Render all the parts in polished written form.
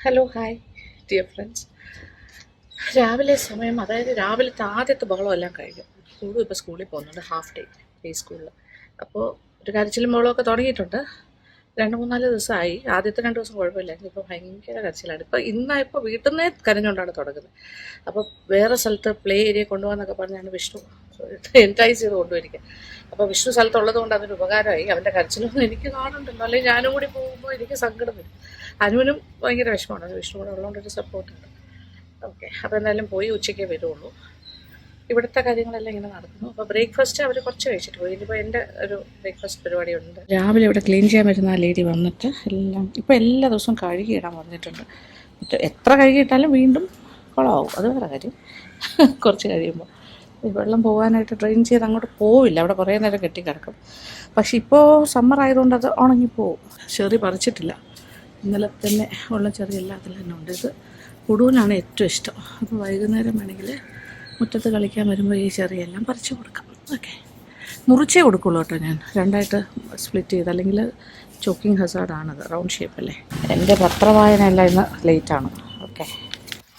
Hello hi dear friends. രാവിലെ സമയം, അതായത് രാവിലത്തെ ആദ്യത്തെ ബഹളമെല്ലാം കഴിഞ്ഞു. ഇപ്പോൾ സ്കൂളിൽ പോകുന്നുണ്ട്, ഹാഫ് ഡേ സ്കൂളിൽ. അപ്പോൾ ഒരു കരച്ചിലും ബഹളമൊക്കെ തുടങ്ങിയിട്ടുണ്ട്. 2-3-4 ദിവസമായി. ആദ്യത്തെ 2 ദിവസം കുഴപ്പമില്ലായിരുന്നു. ഇപ്പോൾ ഭയങ്കര കരച്ചിലാണ്. ഇന്നായപ്പോൾ വീട്ടിൽ നിന്നേ കരഞ്ഞുകൊണ്ടാണ് തുടങ്ങുന്നത്. അപ്പോൾ വേറെ സ്ഥലത്ത് പ്ലേ ഏരിയ കൊണ്ടുപോകാമെന്നൊക്കെ പറഞ്ഞാണ് വിഷ്ണു എൻറ്റൈസ് ചെയ്ത് കൊണ്ടുവരിക. അപ്പോൾ വിഷ്ണു സ്ഥലത്തുള്ളത് കൊണ്ട് അതൊരു ഉപകാരമായി. അവൻ്റെ കരച്ചിലൊന്നും എനിക്ക് കാണുന്നുണ്ടല്ലോ, അല്ലെങ്കിൽ ഞാനും കൂടി പോകുമ്പോൾ എനിക്ക് സങ്കടം വരും. അനുവിനും ഭയങ്കര വിഷമമാണ്, വിഷ്ണു കൂടെ ഉള്ളതുകൊണ്ടൊരു സപ്പോർട്ടുണ്ട്. ഓക്കെ, അപ്പോൾ എന്തായാലും പോയി ഉച്ചയ്ക്കേ വരുള്ളൂ. ഇവിടുത്തെ കാര്യങ്ങളെല്ലാം ഇങ്ങനെ നടക്കുന്നു. അപ്പോൾ ബ്രേക്ക്ഫാസ്റ്റ് അവർ കുറച്ച് കഴിച്ചിട്ട് പോയി. ഇനിയിപ്പോൾ എൻ്റെ ഒരു ബ്രേക്ക്ഫാസ്റ്റ് പരിപാടിയുണ്ട്. രാവിലെ ഇവിടെ ക്ലീൻ ചെയ്യാൻ വരുന്ന ആ ലേഡി വന്നിട്ട് എല്ലാം ഇപ്പോൾ എല്ലാ ദിവസവും കഴുകിയിടാൻ പറഞ്ഞിട്ടുണ്ട്. എത്ര കഴുകിയിട്ടാലും വീണ്ടും കുളമാവും, അത് വേറെ കാര്യം. കുറച്ച് കഴിയുമ്പോൾ ഈ വെള്ളം പോകാനായിട്ട് ഡ്രെയിൻ ചെയ്ത് അങ്ങോട്ട് പോവില്ല, അവിടെ കുറേ നേരം കെട്ടിക്കിടക്കും. പക്ഷെ ഇപ്പോൾ സമ്മർ ആയതുകൊണ്ട് അത് ഉണങ്ങിപ്പോവും. ചെറി പറിച്ചിട്ടില്ല, ഇന്നലെ തന്നെ ഉള്ള ചെറി എല്ലാത്തിലും തന്നെ ഉണ്ട്. ഇത് കുടുവിനാണ് ഏറ്റവും ഇഷ്ടം. അപ്പോൾ വൈകുന്നേരം വേണമെങ്കിൽ മുറ്റത്ത് കളിക്കാൻ വരുമ്പോൾ ഈ ചെറിയെല്ലാം പറിച്ചു കൊടുക്കാം. ഓക്കെ, മുറിച്ചേ കൊടുക്കുള്ളൂ കേട്ടോ. ഞാൻ രണ്ടായിട്ട് സ്പ്ലിറ്റ് ചെയ്ത്, അല്ലെങ്കിൽ ചോക്കിങ് ഹസാർഡാണത്, റൗണ്ട് ഷേപ്പല്ലേ. എൻ്റെ പത്രവായന എല്ലാം ഇന്ന് ലേറ്റാണ്. ഓക്കെ,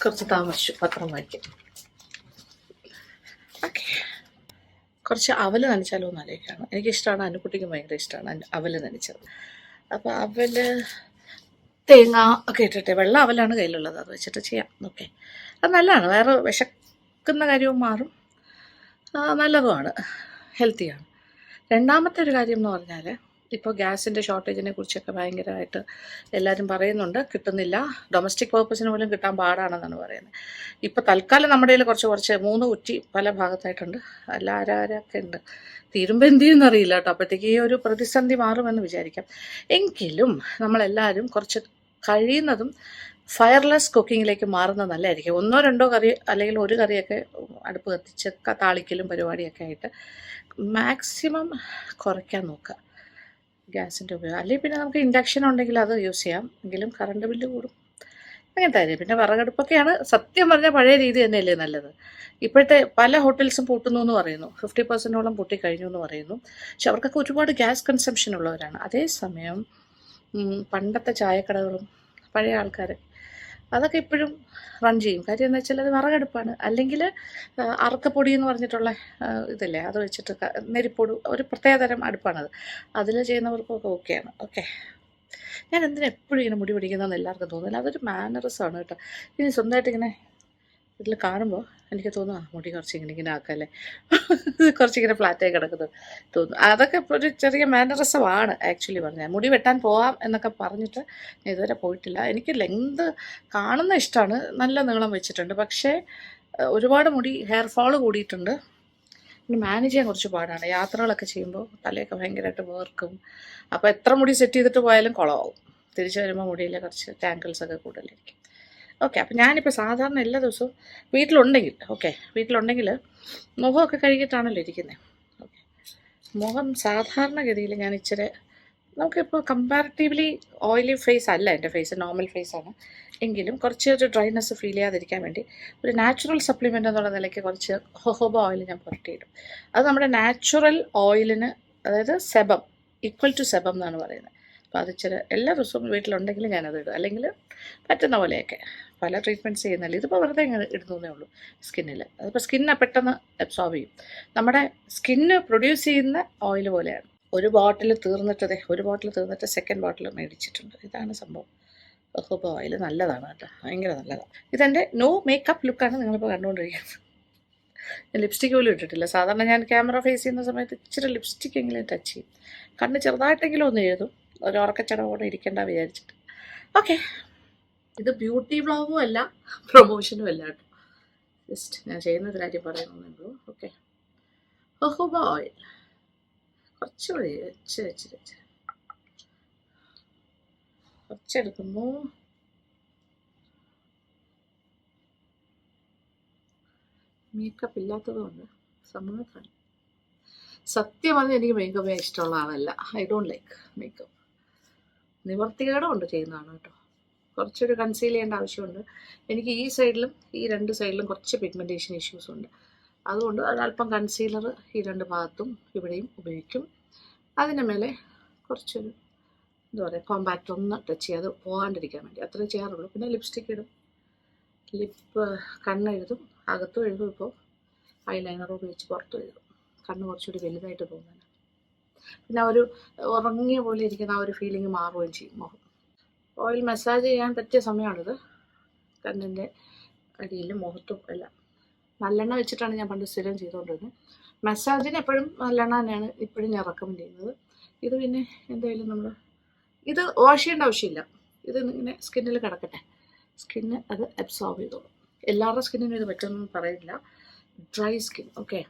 കുറച്ച് താമസിച്ചു പത്രം വായിക്കും. ഓക്കെ, കുറച്ച് അവൽ നനച്ചാലോ എന്ന് ആലോചിക്കുകയാണ്. എനിക്കിഷ്ടമാണ്, അനുക്കുട്ടിക്ക് ഭയങ്കര ഇഷ്ടമാണ് അവൽ നനച്ചത്. അപ്പോൾ അവൽ തേങ്ങ ഒക്കെ ഇട്ടിട്ട്, വെള്ള അവലാണ് കയ്യിലുള്ളത്, അത് വെച്ചിട്ട് ചെയ്യാം. ഓക്കെ, അത് നല്ലതാണ്, വേറെ വിശക്കുന്ന കാര്യവും മാറും, നല്ലതുമാണ്, ഹെൽത്തിയാണ്. രണ്ടാമത്തെ ഒരു കാര്യം എന്ന് പറഞ്ഞാൽ, ഇപ്പോൾ ഗ്യാസിൻ്റെ ഷോർട്ടേജിനെ കുറിച്ചൊക്കെ ഭയങ്കരമായിട്ട് എല്ലാവരും പറയുന്നുണ്ട്. കിട്ടുന്നില്ല, ഡൊമസ്റ്റിക് പർപ്പസിന് പോലും കിട്ടാൻ പാടാണെന്നാണ് പറയുന്നത്. ഇപ്പോൾ തൽക്കാലം നമ്മുടെ കയ്യിൽ കുറച്ച് 3 കുറ്റി പല ഭാഗത്തായിട്ടുണ്ട്. അല്ല ആരൊക്കെ ഉണ്ട്, തീരുമ്പോൾ എന്ത് ചെയ്യുമെന്ന് അറിയില്ല കേട്ടോ. അപ്പോഴത്തേക്ക് ഈ ഒരു പ്രതിസന്ധി മാറുമെന്ന് വിചാരിക്കാം. എങ്കിലും നമ്മളെല്ലാവരും കുറച്ച് കഴിയുന്നതും ഫയർലെസ് കുക്കിങ്ങിലേക്ക് മാറുന്നത് നല്ലതായിരിക്കും. 1-2 കറി അല്ലെങ്കിൽ ഒരു കറിയൊക്കെ അടുപ്പ് കത്തിച്ച് താളിക്കലും പരിപാടിയൊക്കെ ആയിട്ട് മാക്സിമം കുറയ്ക്കാൻ നോക്കുക ഗ്യാസിൻ്റെ ഉപയോഗം. അല്ലെങ്കിൽ പിന്നെ നമുക്ക് ഇൻഡക്ഷൻ ഉണ്ടെങ്കിൽ അത് യൂസ് ചെയ്യാം, എങ്കിലും കറണ്ട് ബില്ല് കൂടും, അങ്ങനത്തെ കാര്യം. പിന്നെ വിറകടുപ്പൊക്കെയാണ് സത്യം പറഞ്ഞാൽ പഴയ രീതി തന്നെയല്ലേ നല്ലത്. ഇപ്പോഴത്തെ പല ഹോട്ടൽസും പൂട്ടുന്നു എന്ന് പറയുന്നു, 50%ഓളം പൂട്ടിക്കഴിഞ്ഞു എന്ന് പറയുന്നു. പക്ഷെ അവർക്കൊക്കെ ഒരുപാട് ഗ്യാസ് കൺസംഷൻ ഉള്ളവരാണ്. അതേസമയം പണ്ടത്തെ ചായക്കടകളും പഴയ ആൾക്കാർ അതൊക്കെ ഇപ്പോഴും റൺ ചെയ്യും. കാര്യം എന്ന് വെച്ചാൽ അത് വിറകടുപ്പാണ്. അല്ലെങ്കിൽ അറക്കപ്പൊടി എന്ന് പറഞ്ഞിട്ടുള്ള ഇതില്ലേ, അത് വെച്ചിട്ട് നെരിപ്പൊടി, ഒരു പ്രത്യേകതരം അടുപ്പാണത്, അതിൽ ചെയ്യുന്നവർക്കൊക്കെ ഓക്കെയാണ്. ഓക്കെ, ഞാൻ എന്തിനാ എപ്പോഴും ഇങ്ങനെ മുടി പിടിക്കുന്നതെന്ന് എല്ലാവർക്കും തോന്നില്ല. അതൊരു മാനറിസമാണ് കേട്ടോ. ഇനി സ്വന്തമായിട്ട് ഇങ്ങനെ ഇതിൽ കാണുമ്പോൾ എനിക്ക് തോന്നുന്നു, മുടി കുറച്ചിങ്ങനെ ആക്കല്ലേ, കുറച്ചിങ്ങനെ ഫ്ലാറ്റായി കിടക്കുന്നത് തോന്നുന്നു. അതൊക്കെ ഇപ്പോൾ ഒരു ചെറിയ മാനറിസമാണ് ആക്ച്വലി പറഞ്ഞാൽ. മുടി വെട്ടാൻ പോവാം എന്നൊക്കെ പറഞ്ഞിട്ട് ഞാൻ ഇതുവരെ പോയിട്ടില്ല. എനിക്ക് ലെങ്ത് കാണുന്ന ഇഷ്ടമാണ്, നല്ല നീളം വെച്ചിട്ടുണ്ട്. പക്ഷേ ഒരുപാട് മുടി ഹെയർ ഫാൾ കൂടിയിട്ടുണ്ട്. പിന്നെ മാനേജ് ചെയ്യാൻ കുറച്ച് പാടാണ്. യാത്രകളൊക്കെ ചെയ്യുമ്പോൾ തലയൊക്കെ ഭയങ്കരമായിട്ട് വേർക്കും. അപ്പോൾ എത്ര മുടി സെറ്റ് ചെയ്തിട്ട് പോയാലും കുളമാവും. തിരിച്ചു വരുമ്പോൾ മുടിയിൽ കുറച്ച് ടാങ്കിൾസൊക്കെ കൂടുതലായിരിക്കും. ഓക്കെ, അപ്പോൾ ഞാനിപ്പോൾ സാധാരണ എല്ലാ ദിവസവും വീട്ടിലുണ്ടെങ്കിൽ മുഖമൊക്കെ കഴുകിയിട്ടാണല്ലോ ഇരിക്കുന്നത്. ഓക്കെ, മുഖം സാധാരണഗതിയിൽ ഞാൻ ഇച്ചിരി, നമുക്കിപ്പോൾ കമ്പാരിറ്റീവ്ലി ഓയിലി ഫേസ് അല്ല എൻ്റെ ഫേസ്, നോർമൽ ഫേസാണ്. എങ്കിലും കുറച്ച് ഒരു ഡ്രൈനെസ് ഫീൽ ചെയ്യാതിരിക്കാൻ വേണ്ടി ഒരു നാച്ചുറൽ സപ്ലിമെൻ്റ് എന്നുള്ള നിലയ്ക്ക് കുറച്ച് ഹോഹോബ ഓയിൽ ഞാൻ പുരട്ടിയിടും. അത് നമ്മുടെ നാച്ചുറൽ ഓയിലിന്, അതായത് സെബം, ഈക്വൽ ടു സെബം എന്നാണ് പറയുന്നത്. അപ്പോൾ അത് ഇച്ചിരി എല്ലാ ദിവസവും വീട്ടിലുണ്ടെങ്കിൽ ഞാനത് ഇടും, അല്ലെങ്കിൽ പറ്റുന്ന പോലെയൊക്കെ. പല ട്രീറ്റ്മെൻറ്റ്സ് ചെയ്യുന്നില്ല, ഇതിപ്പോൾ വെറുതെ ഇങ്ങനെ ഇടുന്നേ ഉള്ളൂ സ്കിന്നിൽ. അതിപ്പോൾ സ്കിന്നെ പെട്ടെന്ന് അബ്സോർബ് ചെയ്യും. നമ്മുടെ സ്കിന്ന് പ്രൊഡ്യൂസ് ചെയ്യുന്ന ഓയിൽ പോലെയാണ്. ഒരു ബോട്ടിൽ തീർന്നിട്ട് സെക്കൻഡ് ബോട്ടിൽ മേടിച്ചിട്ടുണ്ട്. ഇതാണ് സംഭവം. ഹോഹോബ ഓയിൽ നല്ലതാണ് കേട്ടോ, ഭയങ്കര നല്ലതാണ്. ഇതെൻ്റെ നോ മേക്കപ്പ് ലുക്കാണ് നിങ്ങളിപ്പോൾ കണ്ടുകൊണ്ടിരിക്കുന്നത്. ഞാൻ ലിപ്സ്റ്റിക്ക് പോലും ഇട്ടിട്ടില്ല. സാധാരണ ഞാൻ ക്യാമറ ഫേസ് ചെയ്യുന്ന സമയത്ത് ഇച്ചിരി ലിപ്സ്റ്റിക്ക് എങ്കിലും ടച്ച് ചെയ്യും, കണ്ണ് ചെറുതായിട്ടെങ്കിലും ഒന്ന് എഴുതും, ഒരു ഉറക്കച്ചടവോടെ ഇരിക്കേണ്ട വിചാരിച്ചിട്ട്. ഓക്കെ, ഇത് ബ്യൂട്ടി വ്ളോഗും അല്ല, പ്രൊമോഷനും അല്ല കേട്ടോ, ജസ്റ്റ് ഞാൻ ചെയ്യുന്നത് കാര്യം പറയുന്നേ ഉള്ളൂ. ഓക്കെ, ഹോഹോബ ഓയിൽ കുറച്ചുകൂടി കുറച്ചെടുക്കുന്നു. മേക്കപ്പ് ഇല്ലാത്തത് കൊണ്ട് സമ്മതമാണ്. സത്യം പറഞ്ഞാൽ എനിക്ക് മേക്കപ്പ് ഇഷ്ടമുള്ള ആളല്ല. I don't like makeup. നിവർത്തികേടുകൊണ്ട് ചെയ്യുന്നതാണ് കേട്ടോ. കുറച്ചൊരു കൺസീൽ ചെയ്യേണ്ട ആവശ്യമുണ്ട്. എനിക്ക് ഈ സൈഡിലും ഈ 2 സൈഡിലും കുറച്ച് പിഗ്മെൻറ്റേഷൻ ഇഷ്യൂസ് ഉണ്ട്. അതുകൊണ്ട് ഒരല്പം കൺസീലർ ഈ 2 ഭാഗത്തും ഇവിടെയും ഉപയോഗിക്കും. അതിന് മേലെ കുറച്ചൊരു എന്താ പറയുക, കോമ്പാക്റ്റ് ഒന്ന് ടച്ച് ചെയ്യാതെ പോകാണ്ടിരിക്കാൻ വേണ്ടി അത്രേ ചെയ്യാറുള്ളൂ. പിന്നെ ലിപ്സ്റ്റിക് ഇടും, ലിപ്പ് കണ്ണെഴുതും, അകത്തും എഴുതും. ഇപ്പോൾ ഐലൈനർ ഉപയോഗിച്ച് പുറത്തും എഴുതും, കണ്ണ് കുറച്ചുകൂടി വലുതായിട്ട് തോന്നുന്നത്. പിന്നെ ഒരു ഉറങ്ങിയ പോലെ ഇരിക്കുന്ന ആ ഒരു ഫീലിംഗ് മാറുകയും ചെയ്യും മുഖം. ഓയിൽ മസാജ് ചെയ്യാൻ പറ്റിയ സമയമാണിത്. കണ്ണിൻ്റെ അടിയിലും മുഖത്തും എല്ലാം നല്ലെണ്ണ വെച്ചിട്ടാണ് ഞാൻ പണ്ട് സ്ഥിരം ചെയ്തുകൊണ്ടിരുന്നത്. മസാജിന് എപ്പോഴും നല്ലെണ്ണ തന്നെയാണ് ഇപ്പോഴും ഞാൻ റെക്കമെൻഡ് ചെയ്യുന്നത്. ഇത് പിന്നെ എന്തായാലും നമ്മൾ ഇത് വാഷ് ചെയ്യേണ്ട ആവശ്യമില്ല. ഇത് ഇങ്ങനെ സ്കിന്നിൽ കിടക്കട്ടെ, സ്കിന്ന് അത് അബ്സോർബ് ചെയ്തോളും. എല്ലാവരുടെ സ്കിന്നിനും ഇത് പറ്റുമെന്ന് പറയില്ല. ഡ്രൈ സ്കിൻ, ഓക്കെ,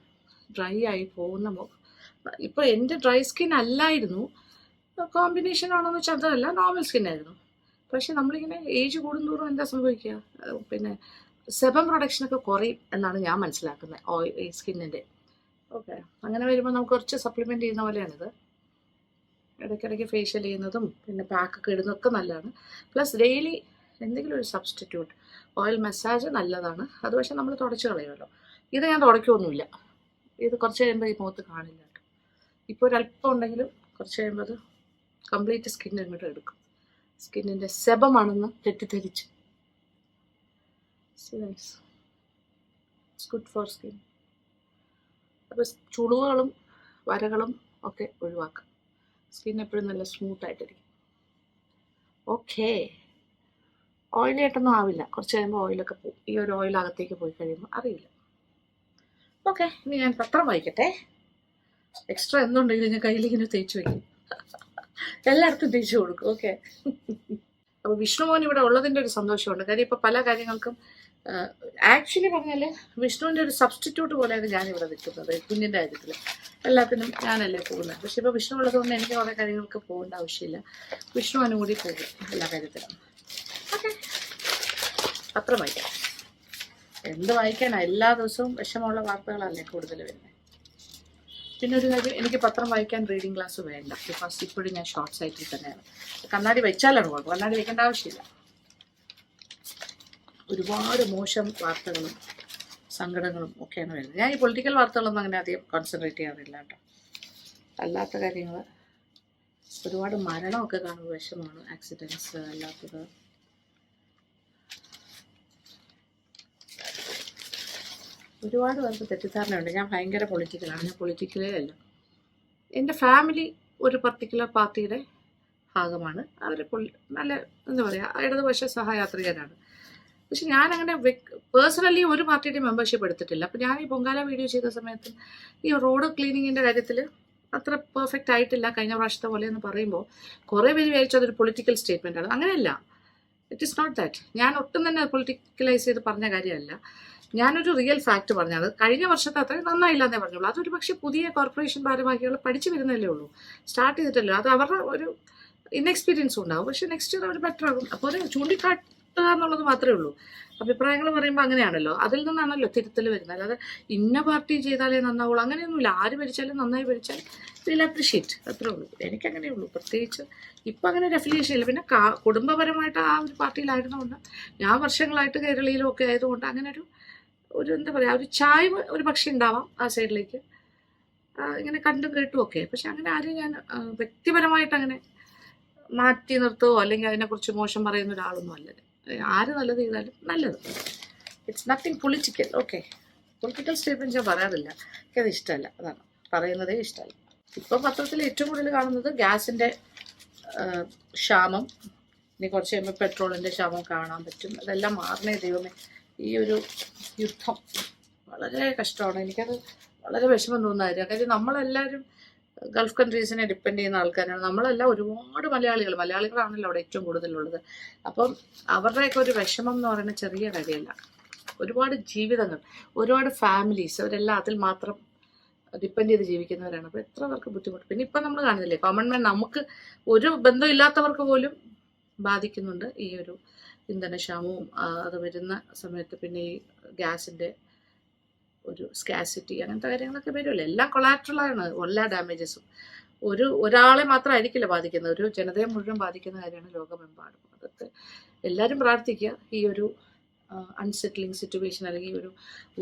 ഡ്രൈ ആയി പോകുന്ന മുഖം. ഇപ്പോൾ എൻ്റെ ഡ്രൈ സ്കിൻ അല്ലായിരുന്നു, കോമ്പിനേഷൻ ആണോന്ന് വെച്ചാൽ അതല്ല, നോർമൽ സ്കിന്നായിരുന്നു. പക്ഷെ നമ്മളിങ്ങനെ ഏജ് കൂടുന്തോറും എന്താ സംഭവിക്കുക, പിന്നെ സെബം പ്രൊഡക്ഷനൊക്കെ കുറയും എന്നാണ് ഞാൻ മനസ്സിലാക്കുന്നത് ഈ സ്കിന്നിൻ്റെ. ഓക്കെ, അങ്ങനെ വരുമ്പോൾ നമുക്ക് കുറച്ച് സപ്ലിമെൻറ്റ് ചെയ്യുന്ന പോലെയാണിത്. ഇടയ്ക്കിടയ്ക്ക് ഫേഷ്യൽ ചെയ്യുന്നതും പിന്നെ പാക്കൊക്കെ ഇടുന്നതൊക്കെ നല്ലതാണ്. പ്ലസ് ഡെയിലി എന്തെങ്കിലും ഒരു സബ്സ്റ്റിറ്റ്യൂട്ട് ഓയിൽ മസാജ് നല്ലതാണ്. അത് പക്ഷേ നമ്മൾ തുടച്ച് കളയുമല്ലോ. ഇത് ഞാൻ തുടയ്ക്കൊന്നുമില്ല. ഇത് കുറച്ച് കഴിയുമ്പോൾ ഈ മുഖത്ത് കാണില്ല കേട്ടോ. ഇപ്പോൾ ഒരല്പം ഉണ്ടെങ്കിലും കുറച്ച് കഴിയുമ്പോൾ അത് കംപ്ലീറ്റ് സ്കിൻ അങ്ങോട്ട് എടുക്കും. സ്കിന്നിൻ്റെ സെബമാണെന്ന് തെറ്റിദ്ധരിച്ച്. It's good for skin. അപ്പോൾ ചുളിവുകളും വരകളും ഒക്കെ ഒഴിവാക്കാം. സ്കിൻ എപ്പോഴും നല്ല സ്മൂത്തായിട്ടിരിക്കും. ഓക്കെ, ഓയിലായിട്ടൊന്നും ആവില്ല. കുറച്ച് കഴിയുമ്പോൾ ഓയിലൊക്കെ പോകും. ഈ ഒരു ഓയിൽ അകത്തേക്ക് പോയി കഴിയുമ്പോൾ അറിയില്ല. ഓക്കെ, ഇനി ഞാൻ പത്രം വായിക്കട്ടെ. എക്സ്ട്രാ എന്തുണ്ടെങ്കിലും ഞാൻ കയ്യിലിങ്ങനെ തേച്ച് വയ്ക്കും, എല്ലായിടത്തും തേച്ച് കൊടുക്കും. ഓക്കെ, അപ്പോൾ വിഷ്ണുമോൻ ഇവിടെ ഉള്ളതിൻ്റെ ഒരു സന്തോഷമുണ്ട്. കാര്യം ഇപ്പോൾ പല കാര്യങ്ങൾക്കും ആക്ച്വലി പറഞ്ഞാൽ വിഷ്ണുവിൻ്റെ ഒരു സബ്സ്റ്റിറ്റ്യൂട്ട് പോലെയാണ് ഞാനിവിടെ നിൽക്കുന്നത്. കുഞ്ഞിൻ്റെ കാര്യത്തിൽ എല്ലാത്തിനും ഞാനല്ലേ പോകുന്നത്. പക്ഷെ ഇപ്പോൾ വിഷ്ണു ഉള്ളതുകൊണ്ട് എനിക്ക് കുറേ കാര്യങ്ങൾക്ക് പോകേണ്ട ആവശ്യമില്ല. വിഷ്ണുവിനും കൂടി പോകും എല്ലാ കാര്യത്തിലും. ഓക്കെ, പത്രം വായിക്കാം. എന്ത് വായിക്കാനാണ്, എല്ലാ ദിവസവും വിഷമമുള്ള വാർത്തകളല്ലേ കൂടുതൽ വരുന്നത്. പിന്നെ ഒരു കാര്യം, എനിക്ക് പത്രം വായിക്കാൻ റീഡിങ് ക്ലാസ് വേണ്ട. ബിക്കോസ് ഇപ്പോഴും ഞാൻ ഷോർട്ട് സൈറ്റിൽ തന്നെയാണ്. കണ്ണാടി വെച്ചാലാണ് കുഴപ്പം, കണ്ണാടി വെക്കേണ്ട ആവശ്യമില്ല. ഒരുപാട് മോശം വാർത്തകളും സങ്കടങ്ങളും ഒക്കെയാണ് വരുന്നത്. ഞാൻ ഈ പൊളിറ്റിക്കൽ വാർത്തകളൊന്നും അങ്ങനെ അധികം കോൺസെൻട്രേറ്റ് ചെയ്യാറില്ല കേട്ടോ. അല്ലാത്ത കാര്യങ്ങൾ, ഒരുപാട് മരണമൊക്കെ കാണുമ്പോൾ വിഷമമാണ്. ആക്സിഡൻസ് അല്ലാത്തത്. ഒരുപാട് പേർക്ക് തെറ്റിദ്ധാരണയുണ്ട് ഞാൻ ഭയങ്കര പൊളിറ്റിക്കലാണ്. ഞാൻ പൊളിറ്റിക്കലേ അല്ല. എൻ്റെ ഫാമിലി ഒരു പർട്ടിക്കുലർ പാർട്ടിയുടെ ഭാഗമാണ്. അവർ നല്ല എന്താ പറയുക, ഇടതുപക്ഷ സഹയാത്രികരാണ്. പക്ഷെ ഞാനങ്ങനെ പേഴ്സണലി ഒരു പാർട്ടിയുടെ മെമ്പർഷിപ്പ് എടുത്തിട്ടില്ല. അപ്പോൾ ഞാൻ ഈ പൊങ്കാല വീഡിയോ ചെയ്ത സമയത്ത് ഈ റോഡ് ക്ലീനിങ്ങിൻ്റെ കാര്യത്തിൽ അത്ര പെർഫെക്റ്റ് ആയിട്ടില്ല കഴിഞ്ഞ പ്രാവശ്യത്തെ പോലെ എന്ന് പറയുമ്പോൾ കുറേ പേര് വിചാരിച്ചു അതൊരു പൊളിറ്റിക്കൽ സ്റ്റേറ്റ്മെൻറ്റാണ്. അങ്ങനെയല്ല, ഇറ്റ് ഈസ് നോട്ട് ദാറ്റ്. ഞാൻ ഒട്ടും തന്നെ പൊളിറ്റിക്കലൈസ് ചെയ്ത് പറഞ്ഞ കാര്യമല്ല. ഞാനൊരു റിയൽ ഫാക്റ്റ് പറഞ്ഞത് കഴിഞ്ഞ വർഷത്തെ അത്രയും നന്നായില്ലെന്നേ പറഞ്ഞുള്ളൂ. അതൊരു പക്ഷേ പുതിയ കോർപ്പറേഷൻ ഭാരവാഹികൾ പഠിച്ചു വരുന്നല്ലേ ഉള്ളൂ, സ്റ്റാർട്ട് ചെയ്തിട്ടല്ലോ. അത് അവരുടെ ഒരു ഇൻഎക്സ്പീരിയൻസ് ഉണ്ടാവും. പക്ഷേ നെക്സ്റ്റ് ഇയർ അവർ ബെറ്റർ ആകും. അപ്പോൾ ഒരു ചൂണ്ടിക്കാട്ടുക എന്നുള്ളത് മാത്രമേ ഉള്ളൂ. അഭിപ്രായങ്ങൾ പറയുമ്പോൾ അങ്ങനെയാണല്ലോ, അതിൽ നിന്നാണല്ലോ തിരുത്തൽ വരുന്നത്. അല്ലാതെ ഇന്ന പാർട്ടി ചെയ്താലേ നന്നാവുള്ളൂ അങ്ങനെയൊന്നുമില്ല. ആര് ഭരിച്ചാലും നന്നായി ഭരിച്ചാൽ വിൽ അപ്രിഷിയേറ്റ്, അത്രേ ഉള്ളൂ. എനിക്കങ്ങനെ ഉള്ളൂ. പ്രത്യേകിച്ച് ഇപ്പം അങ്ങനെ ഒരു അഫിലിയേഷൻ ഇല്ല. പിന്നെ കുടുംബപരമായിട്ട് ആ ഒരു പാർട്ടിയിലായിരുന്നുകൊണ്ട്, ഞാൻ വർഷങ്ങളായിട്ട് കേരളയിലും ഒക്കെ ആയതുകൊണ്ട് അങ്ങനെ ഒരു എന്താ പറയുക, ഒരു ചായ്വ് ഒരു പക്ഷേ ഉണ്ടാവാം ആ സൈഡിലേക്ക്, ഇങ്ങനെ കണ്ടും കേട്ടും ഒക്കെ. പക്ഷെ അങ്ങനെ ആരും ഞാൻ വ്യക്തിപരമായിട്ട് അങ്ങനെ മാറ്റി നിർത്തുകയോ അല്ലെങ്കിൽ അതിനെക്കുറിച്ച് മോശം പറയുന്ന ഒരാളൊന്നും അല്ല. ആര് നല്ലത് ചെയ്താലും നല്ലത്. It's nothing political. Okay, political statement ഞാൻ പറയാറില്ല, എനിക്കത് ഇഷ്ടമല്ല. അതാണ്, പറയുന്നതേ ഇഷ്ടമല്ല. ഇപ്പോൾ പത്രത്തിൽ ഏറ്റവും കൂടുതൽ കാണുന്നത് ഗ്യാസിൻ്റെ ക്ഷാമം, ഇനി കുറച്ച് കഴിയുമ്പോൾ പെട്രോളിൻ്റെ ക്ഷാമം കാണാൻ പറ്റും. അതെല്ലാം മാറണേ ദൈവമേ. ഈ ഒരു യുദ്ധം വളരെ കഷ്ടമാണ്. എനിക്കത് വളരെ വിഷമം തോന്നുന്ന കാര്യം. കാര്യം നമ്മളെല്ലാവരും ഗൾഫ് കൺട്രീസിനെ ഡിപ്പെൻഡ് ചെയ്യുന്ന ആൾക്കാരാണ്. നമ്മളെല്ലാം ഒരുപാട് മലയാളികളാണല്ലോ അവിടെ ഏറ്റവും കൂടുതലുള്ളത്. അപ്പം അവരുടെയൊക്കെ ഒരു വിഷമം എന്ന് പറയുന്നത് ചെറിയ കാര്യമല്ല. ഒരുപാട് ജീവിതങ്ങൾ, ഒരുപാട് ഫാമിലീസ്, അവരെല്ലാം അതിൽ മാത്രം ഡിപ്പെൻഡ് ചെയ്ത് ജീവിക്കുന്നവരാണ്. അപ്പോൾ എത്ര പേർക്ക് ബുദ്ധിമുട്ട്. പിന്നെ ഇപ്പം നമ്മൾ കാണുന്നില്ലേ, കോമൺ മാൻ, നമുക്ക് ഒരു ബന്ധമില്ലാത്തവർക്ക് പോലും ബാധിക്കുന്നുണ്ട് ഈ ഒരു ഇന്ധനക്ഷാമവും അത് വരുന്ന സമയത്ത്. പിന്നെ ഈ ഗ്യാസിൻ്റെ ഒരു സ്കാസിറ്റി, അങ്ങനത്തെ കാര്യങ്ങളൊക്കെ വരുമല്ലോ. എല്ലാം കൊളാട്രലാണ്, എല്ലാ ഡാമേജസും. ഒരാളെ മാത്രമായിരിക്കില്ല ബാധിക്കുന്നത്, ഒരു ജനതയെ മുഴുവൻ ബാധിക്കുന്ന കാര്യമാണ് ലോകമെമ്പാടും. അതൊക്കെ എല്ലാവരും പ്രാർത്ഥിക്കുക ഈ ഒരു അൺസെറ്റിലിംഗ് സിറ്റുവേഷൻ അല്ലെങ്കിൽ ഒരു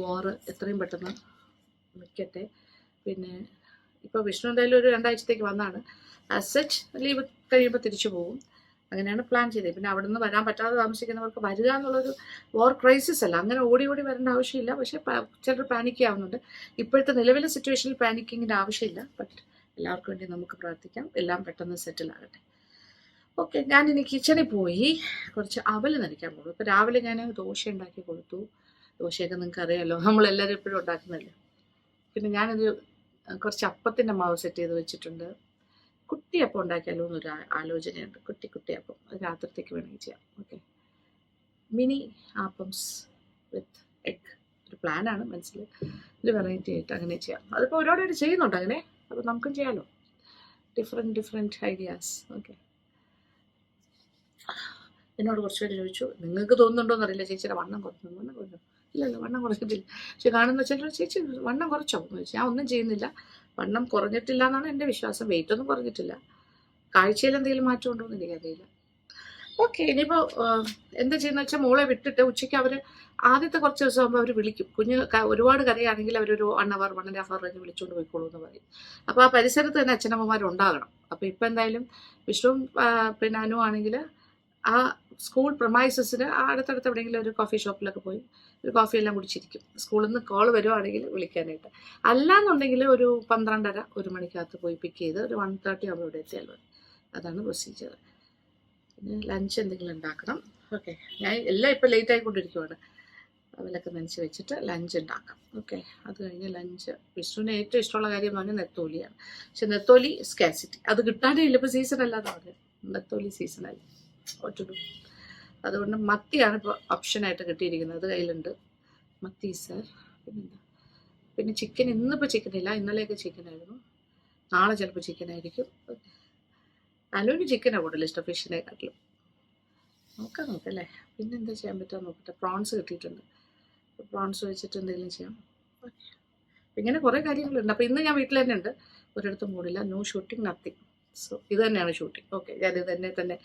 വാറ് എത്രയും പെട്ടെന്ന് നിൽക്കട്ടെ. പിന്നെ ഇപ്പോൾ വിഷ്ണു എന്തായാലും ഒരു 2 ആഴ്ചത്തേക്ക് വന്നാണ്. ആസ് സച്ച് ലീവ് കഴിയുമ്പോൾ തിരിച്ചു പോകും. അങ്ങനെയാണ് പ്ലാൻ ചെയ്തത്. പിന്നെ അവിടെ നിന്ന് വരാൻ പറ്റാതെ താമസിക്കുന്നവർക്ക് വരിക എന്നുള്ളൊരു വാർ ക്രൈസിസ് അല്ല, അങ്ങനെ ഓടി ഓടി വരേണ്ട ആവശ്യമില്ല. പക്ഷേ ചിലർ പാനിക് ആവുന്നുണ്ട്. ഇപ്പോഴത്തെ നിലവിലെ സിറ്റുവേഷനിൽ പാനിക്കിങ്ങിൻ്റെ ആവശ്യമില്ല. ബട്ട് എല്ലാവർക്കും വേണ്ടി നമുക്ക് പ്രാർത്ഥിക്കാം, എല്ലാം പെട്ടെന്ന് സെറ്റിൽ ആകട്ടെ. ഓക്കെ, ഞാനിനി കിച്ചണിൽ പോയി കുറച്ച് അവൽ നനയ്ക്കാൻ പോകും. ഇപ്പോൾ രാവിലെ ഞാൻ ദോശ ഉണ്ടാക്കി കൊടുത്തു. ദോശയൊക്കെ നിങ്ങൾക്ക് അറിയാമല്ലോ, നമ്മളെല്ലാവരും എപ്പോഴും ഉണ്ടാക്കുന്നതല്ലേ. പിന്നെ ഞാനിത് കുറച്ച് അപ്പത്തിൻ്റെ മാവ് സെറ്റ് ചെയ്ത് വെച്ചിട്ടുണ്ട്. കുട്ടിയപ്പം ഉണ്ടാക്കിയാലോ എന്നൊരു ആലോചനയുണ്ട്. കുട്ടിയപ്പം അത് രാത്രിത്തേക്ക് വേണമെങ്കിൽ ചെയ്യാം. ഓക്കെ, മിനി ആപ്പംസ് വിത്ത് എഗ് ഒരു പ്ലാനാണ് മനസ്സിൽ. ഒരു വെറൈറ്റി ആയിട്ട് അങ്ങനെ ചെയ്യാം. അതിപ്പോൾ ഒരുപാട് പേര് ചെയ്യുന്നുണ്ട് അങ്ങനെ, അപ്പോൾ നമുക്കും ചെയ്യാമല്ലോ. Different ideas. ഓക്കെ, എന്നോട് കുറച്ച് പേര് ചോദിച്ചു, നിങ്ങൾക്ക് തോന്നുന്നുണ്ടോ എന്നറിയില്ല, ചേച്ചിയുടെ വണ്ണം കുറഞ്ഞു. ഇല്ലല്ലോ, വണ്ണം കുറച്ചിട്ടില്ല. പക്ഷെ കാണുന്ന ചിലർ ചേച്ചി വണ്ണം കുറച്ചോ എന്ന് ചോദിച്ചു. ഞാൻ ഒന്നും ചെയ്യുന്നില്ല, വണ്ണം കുറഞ്ഞിട്ടില്ല എന്നാണ് എൻ്റെ വിശ്വാസം. വെയിറ്റ് ഒന്നും കുറഞ്ഞിട്ടില്ല. കാഴ്ചയിൽ എന്തെങ്കിലും മാറ്റം ഉണ്ടോ എന്ന് എനിക്കറിയില്ല. ഓക്കെ, ഇനിയിപ്പോൾ എന്താ ചെയ്യുന്നത് വെച്ചാൽ മോളെ വിട്ടിട്ട് ഉച്ചയ്ക്ക് അവർ ആദ്യത്തെ കുറച്ച് ദിവസം ആകുമ്പോൾ അവർ വിളിക്കും. കുഞ്ഞ് ഒരുപാട് കരയാണെങ്കിൽ അവരൊരു 1 hour 1.5 hour കഴിഞ്ഞ് വിളിച്ചുകൊണ്ട് പോയിക്കോളൂ എന്ന് പറയും. അപ്പോൾ ആ പരിസരത്ത് തന്നെ അച്ഛനമ്മമാരുണ്ടാകണം. അപ്പോൾ ഇപ്പം എന്തായാലും വിഷ്ണുവും പിന്നെ അനു ആണെങ്കിൽ ആ സ്കൂൾ പ്രൊമൈസസിന് അടുത്തടുത്ത് എവിടെയെങ്കിലും ഒരു കോഫി ഷോപ്പിലൊക്കെ പോയി ഒരു കോഫി എല്ലാം കുടിച്ചിരിക്കും. സ്കൂളിൽ നിന്ന് കോൾ വരുവാണെങ്കിൽ വിളിക്കാനായിട്ട്. അല്ലാന്നുണ്ടെങ്കിൽ ഒരു 12:30 1 മണിക്കകത്ത് പോയി പിക്ക് ചെയ്ത് ഒരു 1:30 ആകുമ്പോൾ ഇവിടെ എത്തിയാൽ മതി. അതാണ് പ്രൊസീജിയർ. പിന്നെ ലഞ്ച് എന്തെങ്കിലും ഉണ്ടാക്കണം. ഓക്കെ, ഞാൻ എല്ലാം ഇപ്പോൾ ലേറ്റ് ആയിക്കൊണ്ടിരിക്കുവാണ്. അവലൊക്കെ നനച്ച് വെച്ചിട്ട് ലഞ്ച് ഉണ്ടാക്കാം. ഓക്കെ, അത് കഴിഞ്ഞ് ലഞ്ച് വിഷ്ണുവിന് ഏറ്റവും ഇഷ്ടമുള്ള കാര്യം എന്ന് പറഞ്ഞാൽ നെത്തോലിയാണ്. പക്ഷെ നെത്തോലി സ്കാസിറ്റി, അത് കിട്ടാനേ ഇല്ല. ഇപ്പോൾ സീസൺ അല്ലാതെ പറഞ്ഞത് നെത്തോലി സീസണല്ല ഒറ്റു. അതുകൊണ്ട് മത്തിയാണ് ഇപ്പോൾ ഓപ്ഷനായിട്ട് കിട്ടിയിരിക്കുന്നത്. അത് കയ്യിലുണ്ട്. മത്തി സാർ. പിന്നെന്താ, പിന്നെ ചിക്കൻ. ഇന്നിപ്പോൾ ചിക്കനില്ല, ഇന്നലെയൊക്കെ ചിക്കനായിരുന്നു. നാളെ ചിലപ്പോൾ ചിക്കനായിരിക്കും. അനുവിന് ചിക്കനാണ് കൂടുതൽ ഇഷ്ടം ഫിഷിനെക്കാട്ടിലും. നോക്കല്ലേ, പിന്നെ എന്താ ചെയ്യാൻ പറ്റുക നോക്കട്ടെ. പ്രോൺസ് കിട്ടിയിട്ടുണ്ട്, പ്രോൺസ് വെച്ചിട്ട് എന്തെങ്കിലും ചെയ്യാം. ഇങ്ങനെ കുറേ കാര്യങ്ങളുണ്ട്. അപ്പോൾ ഇന്ന് ഞാൻ വീട്ടിൽ തന്നെ ഉണ്ട്, ഒരിടത്തും കൂടില്ല. No shooting, nothing. സോ ഇത് തന്നെയാണ് ഷൂട്ടിങ്. ഓക്കെ, ഞാനിത് തന്നെ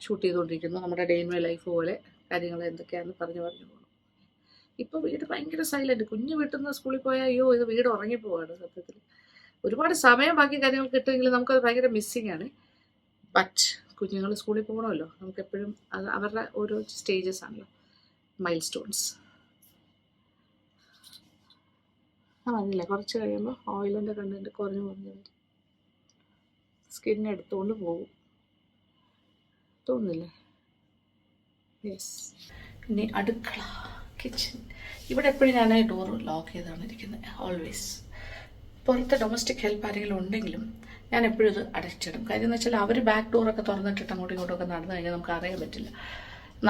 ഷൂട്ട് ചെയ്തുകൊണ്ടിരിക്കുന്നു. നമ്മുടെ ഡേ ഇൻ മൈ ലൈഫ് പോലെ കാര്യങ്ങൾ എന്തൊക്കെയാണെന്ന് പറഞ്ഞു പോകണം. ഇപ്പോൾ വീട് ഭയങ്കര സൈലൻറ്റ്. കുഞ്ഞ് വീട്ടിൽ നിന്ന് സ്കൂളിൽ പോയാൽ അയ്യോ ഇത് വീട് ഉറങ്ങിപ്പോവാണ് സത്യത്തിൽ. ഒരുപാട് സമയം ബാക്കി കാര്യങ്ങൾ കിട്ടുമെങ്കിൽ നമുക്കത് ഭയങ്കര മിസ്സിങ് ആണ്. ബട്ട് കുഞ്ഞുങ്ങൾ സ്കൂളിൽ പോകണമല്ലോ, നമുക്കെപ്പോഴും അത് അവരുടെ ഓരോ സ്റ്റേജസ് ആണല്ലോ, മൈൽ സ്റ്റോൺസ്. മതിയില്ലേ, കുറച്ച് കഴിയുമ്പോൾ ഓയിലിൻ്റെ കണ്ടൻറ്റ് കുറഞ്ഞു വരും. സ്കിൻ എടുത്തുകൊണ്ട് പോകും തോന്നുന്നില്ലേ? യെസ്. ഇനി അടുക്കള, കിച്ചൺ. ഇവിടെ എപ്പോഴും ഞാൻ ഡോർ ലോക്ക് ചെയ്താണ് ഇരിക്കുന്നത് ഓൾവേസ്. പുറത്ത് ഡൊമസ്റ്റിക് ഹെൽപ്പ് ആരെങ്കിലും ഉണ്ടെങ്കിലും ഞാൻ എപ്പോഴും ഇത് അടച്ചിടും. കാര്യം എന്ന് വെച്ചാൽ അവർ ബാക്ക് ഡോറൊക്കെ തുറന്നിട്ടിട്ട് അങ്ങോട്ടും ഇങ്ങോട്ടൊക്കെ നടന്നു കഴിഞ്ഞാൽ നമുക്ക് അറിയാൻ പറ്റില്ല.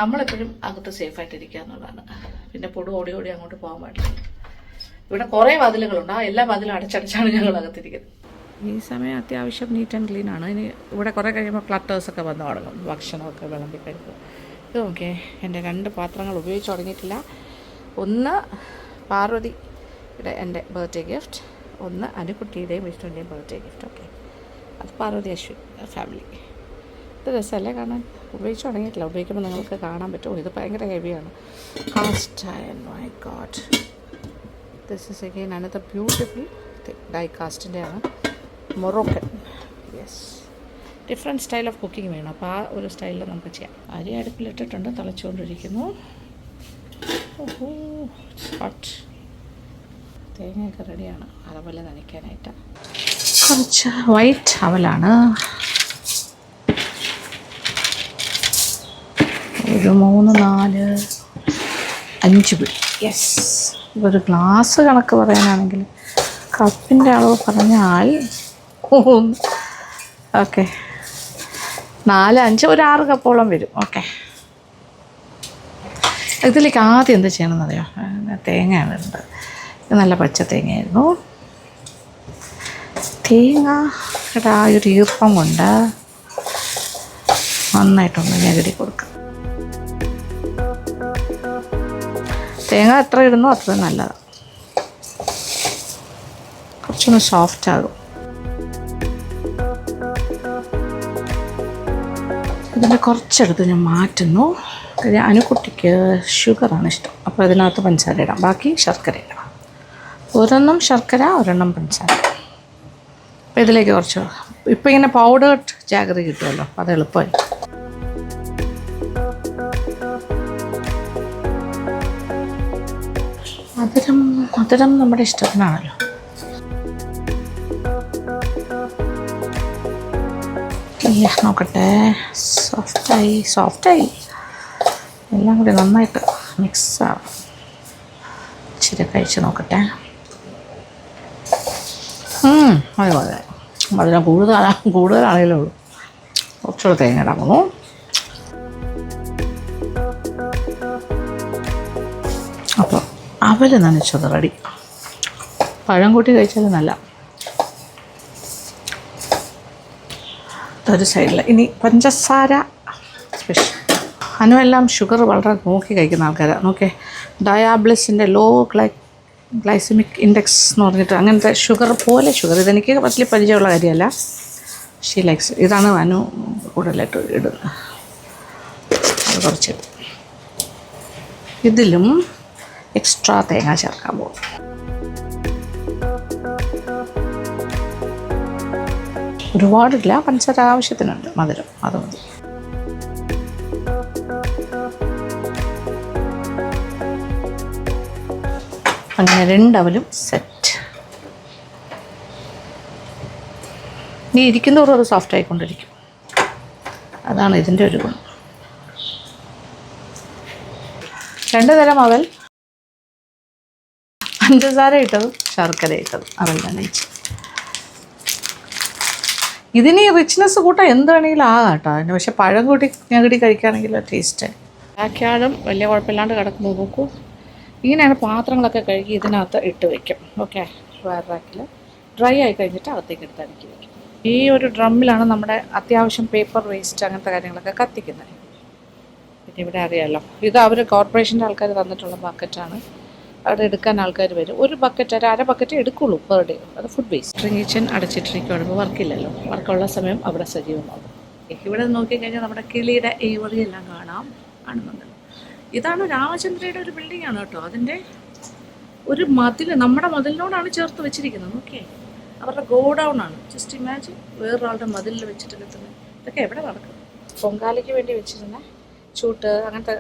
നമ്മളെപ്പോഴും അകത്ത് സേഫായിട്ടിരിക്കുക എന്നുള്ളതാണ്. പിന്നെ പൊടി ഓടി അങ്ങോട്ട് പോകാൻ പാടില്ല. ഇവിടെ കുറേ വാതിലുകളുണ്ട്, ആ എല്ലാ വാതിലും അടച്ചടച്ചാണ് ഞങ്ങൾ അകത്തിരിക്കുന്നത്. ഈ സമയം അത്യാവശ്യം നീറ്റ് ആൻഡ് ക്ലീൻ ആണ്. ഇനി ഇവിടെ കുറേ കഴിയുമ്പോൾ ക്ലട്ടേഴ്സൊക്കെ വന്ന് തുടങ്ങും, ഭക്ഷണമൊക്കെ വിളമ്പി കഴിക്കും. ഇത് ഓക്കെ, എൻ്റെ 2 പാത്രങ്ങൾ ഉപയോഗിച്ച് തുടങ്ങിയിട്ടില്ല. ഒന്ന് പാർവതിയുടെ എൻ്റെ ബർത്ത്ഡേ ഗിഫ്റ്റ്, ഒന്ന് അനുക്കുട്ടിയുടെയും വിഷ്ണുവിൻ്റെയും ബർത്ത്ഡേ ഗിഫ്റ്റ്. ഓക്കെ, അത് പാർവതി അശ്വിൻ ഫാമിലി. ഇത് രസമല്ലേ കാണാൻ? ഉപയോഗിച്ച് തുടങ്ങിയിട്ടില്ല, ഉപയോഗിക്കുമ്പോൾ നിങ്ങൾക്ക് കാണാൻ പറ്റുമോ? ഇത് ഭയങ്കര ഹെവിയാണ്. Cast iron, my God. This is again another beautiful die കാസ്റ്റിൻ്റെ ആണ്, Moroccan. Yes, different style of cooking വേണം. അപ്പോൾ ആ ഒരു സ്റ്റൈലിൽ നമുക്ക് ചെയ്യാം. അരി അടുപ്പിലിട്ടിട്ടുണ്ട്, തിളച്ചുകൊണ്ടിരിക്കുന്നു. ഓഹോ, ഹോട്ട്. തേങ്ങയൊക്കെ റെഡിയാണ് അതുപോലെ നനയ്ക്കാനായിട്ട്. കുറച്ച് വൈറ്റ് അവലാണ്, ഒരു 3 4 5 പിടി. യെസ്, ഒരു ഗ്ലാസ് കണക്ക് പറയാനാണെങ്കിൽ കപ്പിൻ്റെ അളവ് പറഞ്ഞാൽ ഓക്കെ 4 5 ഒരു 6 കപ്പോളം വരും. ഓക്കെ, ഇതിലേക്ക് ആദ്യം എന്ത് ചെയ്യണമെന്നറിയോ? തേങ്ങയാണ് ഇടേണ്ടത്. ഇത് നല്ല പച്ച തേങ്ങയായിരുന്നു. തേങ്ങയുടെ ആ ഒരു ഈർപ്പം കൊണ്ട് നന്നായിട്ടൊന്ന് ഞെരടി കൊടുക്കുക. തേങ്ങ എത്ര ഇടുന്നോ അത്ര നല്ലതാണ്, കുറച്ചൊന്ന് സോഫ്റ്റ് ആകും. ഇതിൻ്റെ കുറച്ചെടുത്ത് ഞാൻ മാറ്റുന്നു. അനുക്കുട്ടിക്ക് ഷുഗറാണ് ഇഷ്ടം, അപ്പോൾ അതിനകത്ത് പഞ്ചസാര ഇടാം, ബാക്കി ശർക്കര ഇടാം. ഒരെണ്ണം ശർക്കര, ഒരെണ്ണം പഞ്ചസാര. അപ്പോൾ ഇതിലേക്ക് കുറച്ച് ഇപ്പം ഇങ്ങനെ പൗഡേർഡ് ജാഗറി കിട്ടുമല്ലോ, അത് എളുപ്പമായി. മധുരം നമ്മുടെ ഇഷ്ടത്തിനാണല്ലോ. നോക്കട്ടെ, സോഫ്റ്റായി എല്ലാം കൂടി നന്നായിട്ട് മിക്സാണ്. ഇച്ചിരി കഴിച്ച് നോക്കട്ടെ. അതേപോലെ മധുരം കൂടുതലാണെങ്കിലേ ഉള്ളൂ. കുറച്ചുകൂടെ തേങ്ങ ഇടാൻ പോകുന്നു. അപ്പോൾ അവൽ നനച്ചത് റെഡി. പഴം കൂട്ടി കഴിച്ചാലും നല്ല. ഒരു സൈഡിൽ ഇനി പഞ്ചസാര സ്പെഷ്യൽ. അനുവെല്ലാം ഷുഗർ വളരെ നോക്കി കഴിക്കുന്ന ആൾക്കാരാണ്. നോക്കിയേ, ഡയാബിളിസിൻ്റെ ലോ ഗ്ലൈസമിക് ഇൻഡെക്സ് എന്ന് പറഞ്ഞിട്ട് അങ്ങനത്തെ ഷുഗർ പോലെ ഷുഗർ. ഇതെനിക്ക് വലിയ പരിചയമുള്ള കാര്യമല്ല. She likes. ഇതാണ് അനു കൂടുതലായിട്ട് ഇടുന്നത്. അത് കുറച്ച് ഇതിലും എക്സ്ട്രാ തേങ്ങ ചേർക്കാൻ പോകും. ഒരുപാടില്ല, പഞ്ചസാര ആവശ്യത്തിനുണ്ട്, മധുരം അത് മതി. അങ്ങനെ 2 അവലും സെറ്റ്. ഇനി ഇരിക്കുന്നതോറും അത് സോഫ്റ്റ് ആയിക്കൊണ്ടിരിക്കും. അതാണ് ഇതിൻ്റെ ഒരു ഗുണം. 2 തരം അവൽ, പഞ്ചസാര ഇട്ടതും ശർക്കര ഇട്ടതും അവൽ നനയിച്ച്. ഇതിന് റിച്ച്നെസ് കൂട്ടാൻ എന്ത് വേണമെങ്കിലും ആകാം കേട്ടോ. അതിന് പക്ഷേ പഴം കൂട്ടി ഞകടി കഴിക്കുകയാണെങ്കിൽ ടേസ്റ്റ്. ബാക്കിയാടും വലിയ കുഴപ്പമില്ലാണ്ട് കിടക്കുന്നു. നോക്കൂ, ഇങ്ങനെയാണ് പാത്രങ്ങളൊക്കെ കഴുകി ഇതിനകത്ത് ഇട്ട് വയ്ക്കും. ഓക്കെ, വേറെ റാക്കിൽ ഡ്രൈ ആയി കഴിഞ്ഞിട്ട് അകത്തേക്ക് എടുത്ത് അടുക്കി വയ്ക്കും. ഈ ഒരു ഡ്രമ്മിലാണ് നമ്മുടെ അത്യാവശ്യം പേപ്പർ വേസ്റ്റ് അങ്ങനത്തെ കാര്യങ്ങളൊക്കെ കത്തിക്കുന്നത്. പിന്നെ ഇവിടെ അറിയാമല്ലോ, ഇത് അവർ കോർപ്പറേഷൻ്റെ ആൾക്കാർ തന്നിട്ടുള്ള ബക്കറ്റാണ്. അവിടെ എടുക്കാൻ ആൾക്കാർ വരും. ഒരു ബക്കറ്റ്, അര ബക്കറ്റ് എടുക്കുള്ളൂ പെർ ഡേ. അത് ഫുഡ് വേസ്റ്റ്. കിച്ചൺ അടച്ചിട്ടിരിക്കുകയാണ്. ഇപ്പോൾ വർക്കില്ലല്ലോ. വർക്കുള്ള സമയം അവിടെ സജീവമാകും. ഇവിടെ നോക്കിക്കഴിഞ്ഞാൽ നമ്മുടെ കിളിയുടെ ഏവറിയെല്ലാം കാണുന്നുണ്ടല്ലോ. ഇതാണ് രാമചന്ദ്രയുടെ ഒരു ബിൽഡിംഗ് ആണ് കേട്ടോ. അതിൻ്റെ ഒരു മതിൽ നമ്മുടെ മതിലിനോടാണ് ചേർത്ത് വെച്ചിരിക്കുന്നത്. ഓക്കെ, അവരുടെ ഗോഡൗൺ ആണ്. ജസ്റ്റ് ഇമാജിൻ, വേറൊരാളുടെ മതിലിൽ വെച്ചിട്ട് കിട്ടുന്നത്. ഇതൊക്കെ എവിടെ നടക്കും? പൊങ്കാലയ്ക്ക് വേണ്ടി വെച്ചിരുന്ന ചൂട്ട് അങ്ങനത്തെ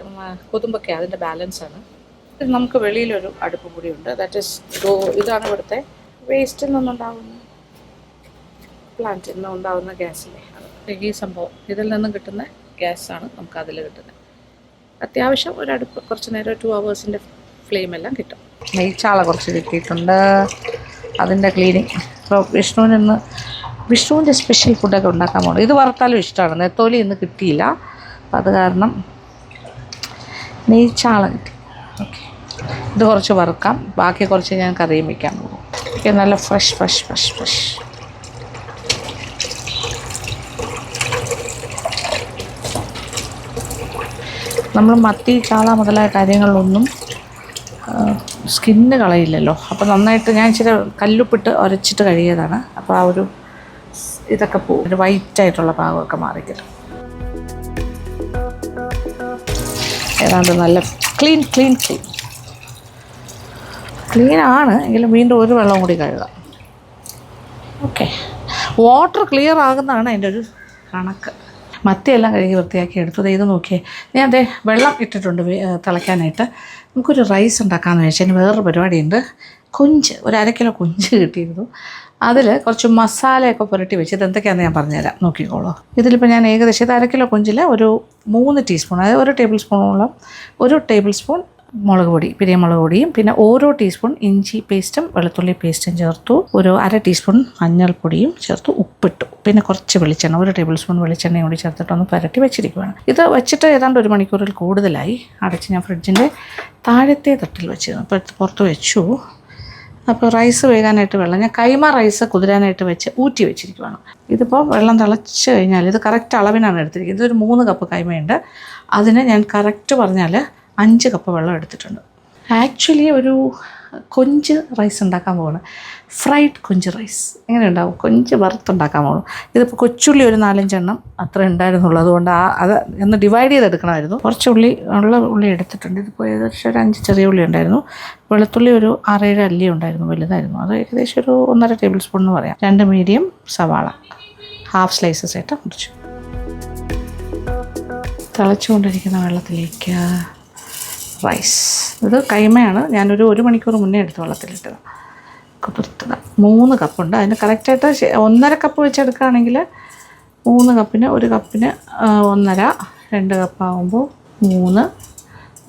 കൊതുമ്പൊക്കെ അതിൻ്റെ ബാലൻസാണ്. ഇത് നമുക്ക് വെളിയിലൊരു അടുപ്പ് കൂടിയുണ്ട്. ദാറ്റ് ഈസ് ഇതാണ് ഇവിടുത്തെ വേസ്റ്റിൽ നിന്നുണ്ടാകുന്ന പ്ലാന്റിൽ നിന്നുണ്ടാകുന്ന ഗ്യാസിലെ ഈ സംഭവം. ഇതിൽ നിന്നും കിട്ടുന്ന ഗ്യാസാണ് നമുക്ക് അതിൽ കിട്ടുന്നത്. അത്യാവശ്യം ഒരു അടുപ്പ് കുറച്ച് നേരം 2 hours ഫ്ലെയിമെല്ലാം കിട്ടും. നെയ്ച്ചാള കുറച്ച് കിട്ടിയിട്ടുണ്ട്. അതിൻ്റെ ക്ലീനിങ്. ഇപ്പോൾ വിഷ്ണുവിൻ്റെ സ്പെഷ്യൽ ഫുഡൊക്കെ ഉണ്ടാക്കാൻ പോകണം. ഇത് വറുത്താലും ഇഷ്ടമാണ്. നെത്തോലി ഇന്ന് കിട്ടിയില്ല, അപ്പം അത് കാരണം നെയ്ച്ചാള കിട്ടി. ഓക്കെ, ഇത് കുറച്ച് വറുക്കാം. ബാക്കി കുറച്ച് ഞാൻ കറിയും വയ്ക്കാൻ പോകും. ഓക്കെ, നല്ല ഫ്രഷ്. നമ്മൾ മത്തി, ചാള മുതലായ കാര്യങ്ങളിലൊന്നും സ്കിന്ന് കളയില്ലല്ലോ. അപ്പോൾ നന്നായിട്ട് ഞാൻ ഇച്ചിരി കല്ലുപ്പിട്ട് ഉരച്ചിട്ട് കഴിയതാണ്. അപ്പോൾ ആ ഒരു ഇതൊക്കെ പോകും. ഒരു വൈറ്റായിട്ടുള്ള പാകമൊക്കെ മാറിക്കിട്ടും. ഏതാണ്ട് നല്ല ക്ലീനാണ് എങ്കിലും വീണ്ടും ഒരു വെള്ളം കൂടി കഴുകാം. ഓക്കെ, വാട്ടർ ക്ലിയർ ആകുന്നതാണ് അതിൻ്റെ ഒരു കണക്ക്. മത്തിയെല്ലാം കഴുകി വൃത്തിയാക്കി എടുത്തത്. ഇത് നോക്കിയേ, ഞാൻ അതേ വെള്ളം ഇട്ടിട്ടുണ്ട് തിളയ്ക്കാനായിട്ട്. നമുക്കൊരു റൈസ് ഉണ്ടാക്കാമെന്ന് വെച്ചാൽ അതിന് വേറൊരു പരിപാടിയുണ്ട്. ഒരു 1/2 കിലോ കൊഞ്ച് കിട്ടിയിരുന്നു. അതിൽ കുറച്ച് മസാലയൊക്കെ പുരട്ടി വെച്ച് ഇതെന്തൊക്കെയാണെന്ന് ഞാൻ പറഞ്ഞുതരാം, നോക്കിക്കോളൂ. ഇതിലിപ്പോൾ ഞാൻ ഏകദേശം ഇത് 1/2 കിലോ കൊഞ്ചിൽ ഒരു 3 ടീസ്പൂൺ, അതായത് 1 ടേബിൾ സ്പൂണോളം, 1 ടേബിൾ സ്പൂൺ മുളക് പൊടി, പിരിയമുളക് പൊടിയും, പിന്നെ ഓരോ ടീസ്പൂൺ ഇഞ്ചി പേസ്റ്റും വെളുത്തുള്ളി പേസ്റ്റും ചേർത്തു. ഒരു 1/2 ടീസ്പൂൺ മഞ്ഞൾപ്പൊടിയും ചേർത്തു. ഉപ്പിട്ടു. പിന്നെ കുറച്ച് വെളിച്ചെണ്ണ, 1 ടേബിൾ സ്പൂൺ വെളിച്ചെണ്ണയും കൂടി ചേർത്തിട്ടൊന്ന് പുരട്ടി വെച്ചിരിക്കുകയാണ്. ഇത് വെച്ചിട്ട് ഏതാണ്ട് 1 മണിക്കൂറിൽ കൂടുതലായി. അടച്ച് ഞാൻ ഫ്രിഡ്ജിൻ്റെ താഴത്തെ തട്ടിൽ വെച്ചിരുന്നു. അപ്പോൾ പുറത്ത് വെച്ചു. അപ്പോൾ റൈസ് വേകാനായിട്ട് വെള്ളം, ഞാൻ കൈമ റൈസ് കുതിരാനായിട്ട് വെച്ച് ഊറ്റി വെച്ചിരിക്കുകയാണ്. ഇതിപ്പോൾ വെള്ളം തിളച്ച് കഴിഞ്ഞാൽ ഇത് കറക്റ്റ് അളവിനാണ് എടുത്തിരിക്കുന്നത്. ഇതൊരു 3 കപ്പ് കൈമയുണ്ട്. അതിന് ഞാൻ കറക്റ്റ് പറഞ്ഞാൽ 5 കപ്പ് വെള്ളം എടുത്തിട്ടുണ്ട്. ആക്ച്വലി ഒരു കൊഞ്ച് റൈസ് ഉണ്ടാക്കാൻ പോകണം. ഫ്രൈഡ് കൊഞ്ച് റൈസ് എങ്ങനെ ഉണ്ടാവും? കൊഞ്ച് വറുത്തുണ്ടാക്കാൻ പോകണം. ഇതിപ്പോൾ കൊച്ചുള്ളി ഒരു 4-5 എണ്ണം അത്ര ഉണ്ടായിരുന്നുള്ളൂ. അതുകൊണ്ട് അത് ഒന്ന് ഡിവൈഡ് ചെയ്തെടുക്കണമായിരുന്നു. കുറച്ച് ഉള്ളി എടുത്തിട്ടുണ്ട്. ഇതിപ്പോൾ ഏകദേശം ഒരു 5 ചെറിയ ഉള്ളി ഉണ്ടായിരുന്നു. വെളുത്തുള്ളി ഒരു 6-7 അല്ലി ഉണ്ടായിരുന്നു, വലുതായിരുന്നു. അത് ഏകദേശം ഒരു 1.5 ടേബിൾ സ്പൂൺ എന്ന് പറയാം. 2 മീഡിയം സവാള, ഹാഫ് സ്ലൈസസ് ആയിട്ട് മുറിച്ചു. തിളച്ചുകൊണ്ടിരിക്കുന്ന വെള്ളത്തിലേക്ക് റൈസ്, ഇത് കൈമയാണ്, ഞാനൊരു 1 മണിക്കൂർ മുന്നേ എടുത്ത് വെള്ളത്തിലിട്ടതാണ്, കുതിർത്തത്. 3 കപ്പുണ്ട്. അതിന് കറക്റ്റായിട്ട് 1.5 കപ്പ് വെച്ചെടുക്കുകയാണെങ്കിൽ 3 കപ്പിന് 1 കപ്പിന് 1.5, 2 കപ്പാകുമ്പോൾ 3,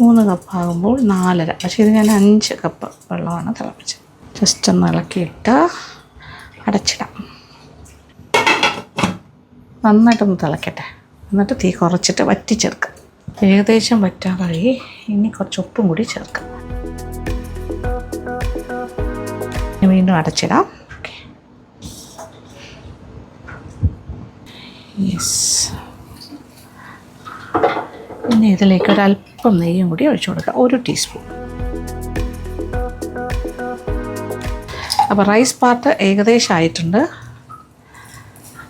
3 കപ്പാകുമ്പോൾ 4.5. പക്ഷേ ഇത് ഞാൻ 5 കപ്പ് വെള്ളമാണ് തിളപ്പിച്ചത്. ജസ്റ്റ് ഒന്ന് ഇളക്കിയിട്ട് അടച്ചിടാം. നന്നായിട്ടൊന്ന് തിളക്കട്ടെ. എന്നിട്ട് തീ കുറച്ചിട്ട് വറ്റിച്ചെടുക്കാം. ഏകദേശം വറ്റാറായി. ഇനി കുറച്ച് ഉപ്പും കൂടി ചേർക്കാം. വീണ്ടും അടച്ചിടാം. Okay, yes. പിന്നെ ഇതിലേക്ക് ഒരല്പം നെയ്യും കൂടി ഒഴിച്ചു കൊടുക്കുക, 1 ടീസ്പൂൺ. അപ്പോൾ റൈസ് പാർട്ട് ഏകദേശം ആയിട്ടുണ്ട്.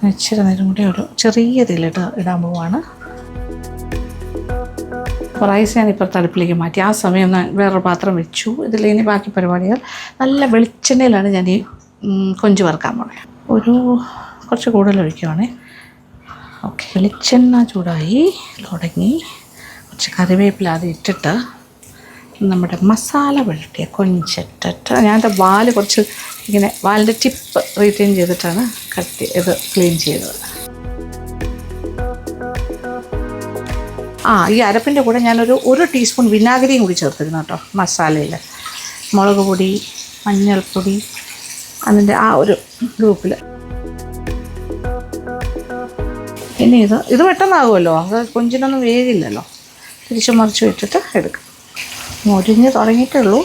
ഇച്ചിരി നേരം കൂടി ഒരു ചെറിയ തീയിലിട്ട് ഇടാൻ പോവാണ്. അപ്പോൾ റൈസ് ഞാൻ ഇപ്പുറത്തെ അടുപ്പിലേക്ക് മാറ്റി. ആ സമയം ഞാൻ വേറൊരു പാത്രം വെച്ചു. ഇതിൽ ഇനി ബാക്കി പരിപാടികൾ നല്ല വെളിച്ചെണ്ണയിലാണ് ഞാൻ ഈ കൊഞ്ച് വറുക്കാൻ പോകുന്നത്. കുറച്ച് കൂടുതൽ ഒഴിക്കുവാണേ. ഓക്കെ, വെളിച്ചെണ്ണ ചൂടായി തുടങ്ങി. കുറച്ച് കറിവേപ്പില അത് ഇട്ടിട്ട് നമ്മുടെ മസാല പുരട്ടിയ കൊഞ്ചിട്ടിട്ട്, ഞാനത് വാല് കുറച്ച് ഇങ്ങനെ വാലിൻ്റെ ടിപ്പ് റീറ്റെയിൻ ചെയ്തിട്ടാണ് ഇത് ക്ലീൻ ചെയ്തത്. ഈ അരപ്പിൻ്റെ കൂടെ ഞാനൊരു 1 ടീസ്പൂൺ വിനാഗിരിയും കൂടി ചേർത്തിരുന്നു കേട്ടോ. മസാലയിൽ മുളക് പൊടി, മഞ്ഞൾപ്പൊടി, അതിൻ്റെ ആ ഒരു ഗ്രൂപ്പിൽ. ഇനി ഇത് പെട്ടെന്നാകുമല്ലോ, അത് കൊഞ്ചിനൊന്നും വേഗില്ലല്ലോ. തിരിച്ചു മറിച്ച് ഇട്ടിട്ട് എടുക്കും. മൊരിഞ്ഞ് തുടങ്ങിയിട്ടുള്ളൂ.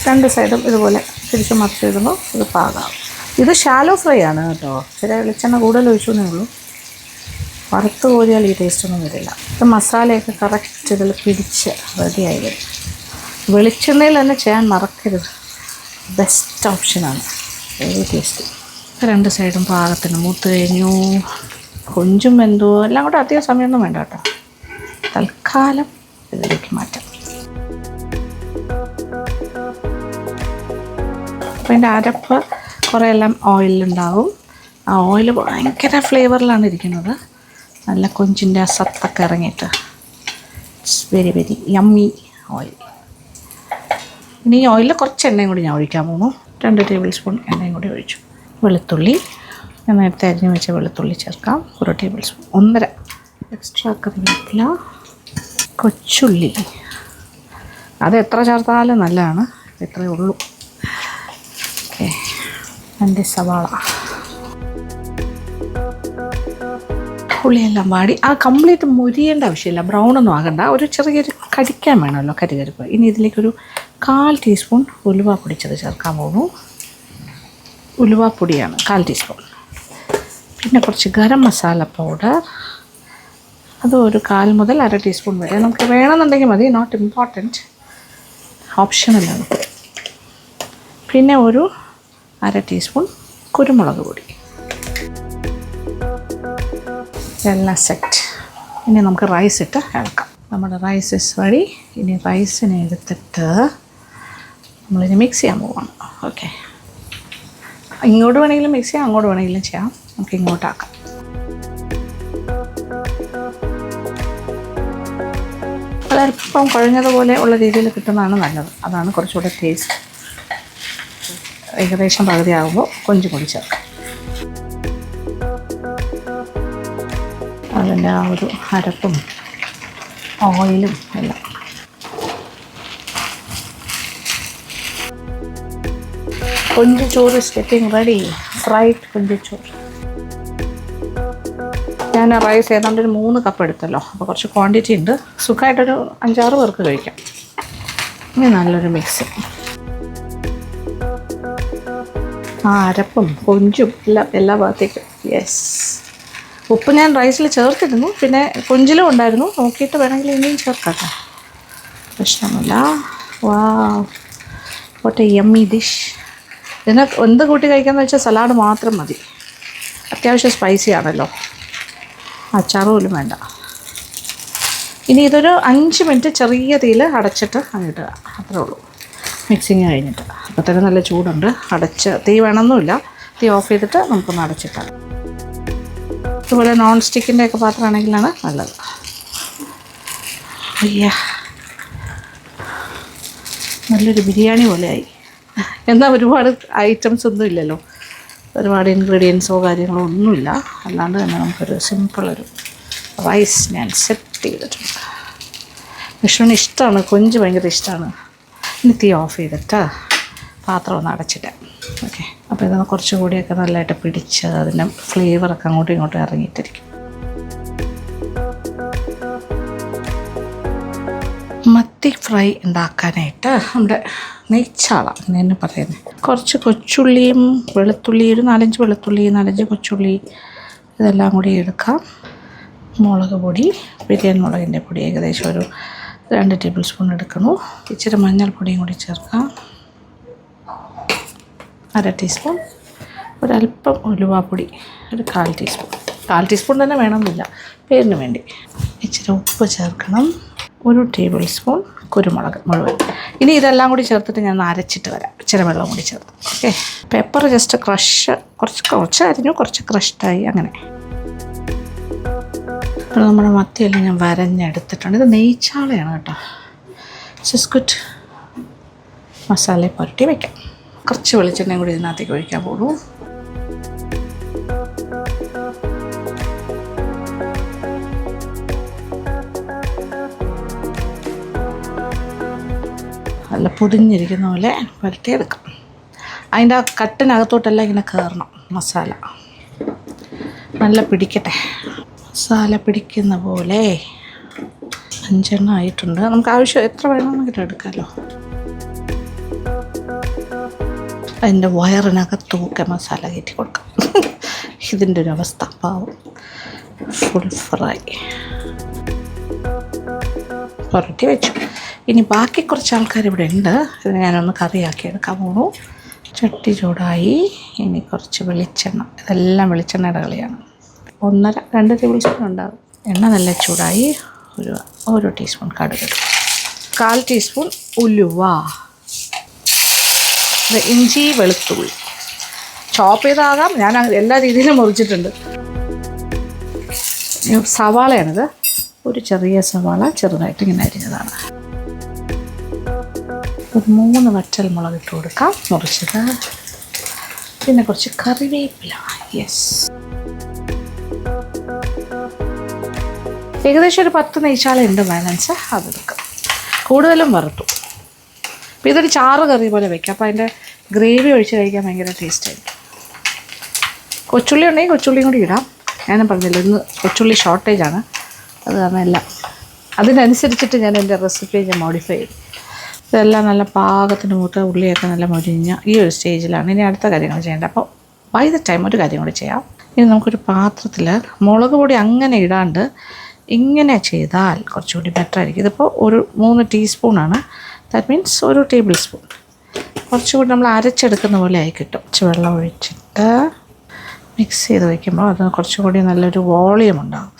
2 സൈഡും ഇതുപോലെ തിരിച്ച് മറിച്ചിടുമ്പോൾ ഇത് പാകാവും. ഇത് ഷാലോ ഫ്രൈ ആണ് കേട്ടോ. ചില വെളിച്ചെണ്ണ കൂടുതൽ ഒഴിച്ചേ ഉള്ളൂ. വറുത്ത് കോരിയാൽ ഈ ടേസ്റ്റൊന്നും വരില്ല. ഇത് മസാലയൊക്കെ കറക്റ്റ് ഇതിൽ പിടിച്ച് റെഡിയായി വരും. വെളിച്ചെണ്ണയിൽ തന്നെ ചെയ്യാൻ മറക്കരുത്. ബെസ്റ്റ് ഓപ്ഷനാണ്, വെരി ടേസ്റ്റി. 2 സൈഡും പാകത്തിന് മൂത്ത് കഴിഞ്ഞു. കൊഞ്ചും വെന്തോ എല്ലാം കൂടെ അധികം സമയമൊന്നും വേണ്ട കേട്ടോ. തൽക്കാലം ഇതിലേക്ക് മാറ്റാം. അപ്പോൾ അതിൻ്റെ അരപ്പ് കുറേ എല്ലാം ഓയിലുണ്ടാവും. ആ ഓയിൽ ഭയങ്കര ഫ്ലേവറിലാണ് ഇരിക്കുന്നത്. നല്ല കൊഞ്ചിൻ്റെ ആ സത്തൊക്കെ ഇറങ്ങിയിട്ട് it's very very yummy oil. ഇനി ഈ ഓയിലിൽ കുറച്ച് എണ്ണയും കൂടി ഞാൻ ഒഴിക്കാൻ പോകുന്നു. 2 ടേബിൾ സ്പൂൺ എണ്ണയും കൂടി ഒഴിച്ചു. വെളുത്തുള്ളി, ഞാൻ നേരത്തെ അരിഞ്ഞ് വെച്ച വെളുത്തുള്ളി ചേർക്കാം, 1 ടേബിൾ സ്പൂൺ. 1.5 എക്സ്ട്രാ കറിവേപ്പില, കൊച്ചുള്ളി, അത് എത്ര ചേർത്താലും നല്ലതാണ്, ഇത്രയേ ഉള്ളൂ. ഓക്കെ, എൻ്റെ സവാള, ഉള്ളിയെല്ലാം വാടി. കംപ്ലീറ്റ് മുരിയേണ്ട ആവശ്യമില്ല, ബ്രൗണൊന്നും ആകണ്ട. ഒരു ചെറിയൊരു കടിക്കാൻ വേണമല്ലോ കരികരിപ്പ്. ഇനി ഇതിലേക്കൊരു 1/4 ടീസ്പൂൺ ഉലുവ പൊടിച്ചത് ചേർക്കാൻ പോകുന്നു. ഉലുവാപ്പൊടിയാണ് 1/4 ടീസ്പൂൺ. പിന്നെ കുറച്ച് ഗരം മസാല പൗഡർ, അത് ഒരു 1/4 മുതൽ 1/2 ടീസ്പൂൺ വരെ നമുക്ക് വേണമെന്നുണ്ടെങ്കിൽ മതി, നോട്ട് ഇമ്പോർട്ടൻറ്റ്, ഓപ്ഷണലാണ്. പിന്നെ ഒരു 1/2 ടീസ്പൂൺ കുരുമുളക് പൊടി. എല്ലാം സെറ്റ്. ഇനി നമുക്ക് റൈസ് ഇട്ട് ഇളക്കാം. നമ്മുടെ റൈസ് ഇസ് റെഡി. ഇനി റൈസിനെ എടുത്തിട്ട് നമ്മളിനി മിക്സ് ചെയ്യാൻ പോവാണ്. ഓക്കെ, ഇങ്ങോട്ട് വേണമെങ്കിലും മിക്സ് ചെയ്യാം, അങ്ങോട്ട് വേണമെങ്കിലും ചെയ്യാം. നമുക്ക് ഇങ്ങോട്ടാക്കാം. അതല്പം കുഴഞ്ഞതുപോലെ ഉള്ള രീതിയിൽ കിട്ടുന്നതാണ് നല്ലത്. അതാണ് കുറച്ചുകൂടെ ടേസ്റ്റ്. ഏകദേശം പകുതിയാകുമ്പോൾ കൊഞ്ച് കൂടി ചേർക്കാം. അതിൻ്റെ ആ ഒരു അരപ്പും ഓയിലും എല്ലാം. കൊഞ്ചിച്ചോറ് ഇസ് ഗെറ്റിംഗ് റെഡി. ഫ്രൈഡ് കൊഞ്ചിച്ചോറ്. ഞാൻ റൈസ് ഏതാണ്ട് ഒരു 3 കപ്പ് എടുത്തല്ലോ, അപ്പോൾ കുറച്ച് ക്വാണ്ടിറ്റി ഉണ്ട്. സുഖമായിട്ടൊരു 5-6 പേർക്ക് കഴിക്കാം. ഇനി നല്ലൊരു മിക്സ്. അരപ്പും കൊഞ്ചും എല്ലാ ഭാഗത്തേക്കും. യെസ്, ഉപ്പ് ഞാൻ റൈസിൽ ചേർത്തിരുന്നു, പിന്നെ കൊഞ്ചിലും ഉണ്ടായിരുന്നു. നോക്കിയിട്ട് വേണമെങ്കിൽ ഇനിയും ചേർക്കാം, പ്രശ്നമില്ല. What A yummy dish. ഇതിന് എന്ത് കൂട്ടി കഴിക്കാമെന്ന് വെച്ചാൽ സലാഡ് മാത്രം മതി. അത്യാവശ്യം സ്പൈസി ആണല്ലോ, അച്ചാറ് പോലും വേണ്ട. ഇനി ഇതൊരു 5 മിനിറ്റ് ചെറിയ തീയിൽ അടച്ചിട്ട് അങ്ങിടുക, അത്രേ ഉള്ളൂ. മിക്സിങ് കഴിഞ്ഞിട്ട് അത്രയും നല്ല ചൂടുണ്ട്. അടച്ച് തീ വേണമെന്നില്ല, തീ ഓഫ് ചെയ്തിട്ട് നമുക്കൊന്ന് അടച്ചിട്ടാൽ. അതുപോലെ നോൺ സ്റ്റിക്കിൻ്റെ ഒക്കെ പാത്രമാണെങ്കിലാണ് നല്ലത്. അയ്യ, നല്ലൊരു ബിരിയാണി പോലെയായി. എന്നാൽ ഒരുപാട് ഐറ്റംസ് ഒന്നും ഇല്ലല്ലോ, ഒരുപാട് ഇൻഗ്രീഡിയൻസോ കാര്യങ്ങളോ ഒന്നുമില്ല. അല്ലാണ്ട് തന്നെ നമുക്കൊരു സിമ്പിളൊരു റൈസ് ഞാൻ സെറ്റ് ചെയ്തിട്ടുണ്ട്. വിഷ്ണുവിന് ഇഷ്ടമാണ്, കൊഞ്ച് ഭയങ്കര ഇഷ്ടമാണ്. ഇനി തീ ഓഫ് ചെയ്തിട്ട് പാത്രം ഒന്ന് അടച്ചിടാം. ഓക്കെ, അപ്പോൾ ഇതൊന്ന് കുറച്ചുകൂടിയൊക്കെ നല്ലതായിട്ട് പിടിച്ച് അതിൻ്റെ ഫ്ലേവറൊക്കെ അങ്ങോട്ടും ഇങ്ങോട്ടും ഇറങ്ങിയിട്ടിരിക്കും. മത്തി ഫ്രൈ ഉണ്ടാക്കാനായിട്ട് നമ്മുടെ നെയ്ച്ചാള അങ്ങനെ പറയുന്നത്, കുറച്ച് കൊച്ചുള്ളിയും വെളുത്തുള്ളി, ഒരു 4-5 വെളുത്തുള്ളി, 4-5 കൊച്ചുള്ളി, ഇതെല്ലാം കൂടി എടുക്കാം. മുളക് പൊടി, ബിരിയാണി മുളകിൻ്റെ പൊടി ഏകദേശം ഒരു 2 ടേബിൾ സ്പൂൺ എടുക്കുന്നു. ഇച്ചിരി മഞ്ഞൾപ്പൊടിയും കൂടി ചേർക്കാം, 1/2 ടീസ്പൂൺ. ഒരല്പം ഉലുവാപ്പൊടി, ഒരു 1/4 ടീസ്പൂൺ. 1/4 ടീസ്പൂൺ തന്നെ വേണമെന്നില്ല, പേരിന് വേണ്ടി. ഇച്ചിരി ഉപ്പ് ചേർക്കണം, 1 ടേബിൾ സ്പൂൺ കുരുമുളക് മുഴുവൻ. ഇനി ഇതെല്ലാം കൂടി ചേർത്തിട്ട് ഞാൻ അരച്ചിട്ട് വരാം, ഇച്ചിരി വെള്ളം കൂടി ചേർത്ത്. ഓക്കെ, പെപ്പർ ജസ്റ്റ് ക്രഷ്, കുറച്ച് അരിഞ്ഞു, കുറച്ച് ക്രഷ്ഡായി അങ്ങനെ. അപ്പോൾ നമ്മുടെ മത്തിയെല്ലാം ഞാൻ വരഞ്ഞെടുത്തിട്ടുണ്ട്. ഇത് നെയ്ച്ചാളയാണ് കേട്ടോ. സിസ്കുറ്റ് മസാല പുരട്ടി വയ്ക്കാം. കുറച്ച് വെളിച്ചെണ്ണയും കൂടി ഇതിനകത്തേക്ക് ഒഴിക്കാൻ പോകുന്നു. നല്ല പൊതിഞ്ഞിരിക്കുന്ന പോലെ പുരട്ടിയെടുക്കാം. അതിൻ്റെ ആ കട്ടിനകത്തോട്ടെല്ലാം ഇങ്ങനെ കയറണം മസാല, നല്ല പിടിക്കട്ടെ. മസാല പിടിക്കുന്ന പോലെ 5 എണ്ണം ആയിട്ടുണ്ട്. നമുക്ക് ആവശ്യം എത്ര വേണമെങ്കിലും എടുക്കാമല്ലോ. അതിൻ്റെ വയറിനകത്തൊക്കെ മസാല കയറ്റി കൊടുക്കാം. ഇതിൻ്റെ ഒരു അവസ്ഥ പാവം. ഫുൾ ഫ്രൈ പുരട്ടി വെച്ചു. ഇനി ബാക്കി കുറച്ച് ആൾക്കാർ ഇവിടെ ഉണ്ട്, ഇതിന് ഞാനൊന്ന് കറിയാക്കി എടുക്കാൻ പോകുന്നു. ചട്ടി ചൂടായി, ഇനി കുറച്ച് വെളിച്ചെണ്ണ. ഇതെല്ലാം വെളിച്ചെണ്ണയുടെ കളിയാണ്. 1.5-2 ടേബിൾ സ്പൂൺ ഉണ്ടാകും. എണ്ണ നല്ല ചൂടായി, ഒരു ടീസ്പൂൺ കടുക്, 1/4 ടീസ്പൂൺ ഉലുവ, ഇഞ്ചി വെളുത്തുള്ളി ചോപ്പ് ചെയ്താകാം, ഞാൻ എല്ലാ രീതിയിലും മുറിച്ചിട്ടുണ്ട്. സവാളയാണിത്, ഒരു ചെറിയ സവാള ചെറുതായിട്ട് ഇങ്ങനെ അരിഞ്ഞതാണ്. ഒരു 3 വറ്റൽ മുളക് ഇട്ട് കൊടുക്കാം മുറിച്ചത്. പിന്നെ കുറച്ച് കറിവേപ്പില. യെസ്, ഏകദേശം ഒരു 10 നെയ്ച്ചാള ഉണ്ട് ബാലൻസ്, അതെടുക്കാം. കൂടുതലും വറുത്തു. അപ്പോൾ ഇതൊരു ചാറ് കറി പോലെ വയ്ക്കാം. അപ്പോൾ അതിൻ്റെ ഗ്രേവി ഒഴിച്ച് കഴിക്കാൻ ഭയങ്കര ടേസ്റ്റായിരിക്കും. കൊച്ചുള്ളി ഉണ്ടെങ്കിൽ കൊച്ചുള്ളിയും കൂടി ഇടാം. ഞാൻ പറഞ്ഞില്ല, ഇന്ന് കൊച്ചുള്ളി ഷോർട്ടേജാണ്, അത് കാരണം എല്ലാം അതിനനുസരിച്ചിട്ട് ഞാൻ എൻ്റെ റെസിപ്പി ഞാൻ മോഡിഫൈ ചെയ്തു. ഇതെല്ലാം നല്ല പാകത്തിന് മൂത്ത ഉള്ളിയൊക്കെ നല്ല മൊരിഞ്ഞ ഈ ഒരു സ്റ്റേജിലാണ് ഇനി അടുത്ത കാര്യങ്ങൾ ചെയ്യേണ്ടത്. അപ്പോൾ ബൈ ദ ടൈം ഒരു കാര്യം കൂടി ചെയ്യാം. ഇനി നമുക്കൊരു പാത്രത്തിൽ മുളക് പൊടി അങ്ങനെ ഇടാണ്ട് ഇങ്ങനെ ചെയ്താൽ കുറച്ചുകൂടി ബെറ്റർ ആയിരിക്കും. ഇതിപ്പോൾ ഒരു 3 ടീസ്പൂണാണ്, ദാറ്റ് മീൻസ് 1 ടേബിൾ സ്പൂൺ. കുറച്ചുകൂടി നമ്മൾ അരച്ചെടുക്കുന്ന പോലെ ആയി കിട്ടും. കുറച്ച് വെള്ളം ഒഴിച്ചിട്ട് മിക്സ് ചെയ്ത് വയ്ക്കുമ്പോൾ അത് കുറച്ചുകൂടി നല്ലൊരു വോളിയം ഉണ്ടാകും.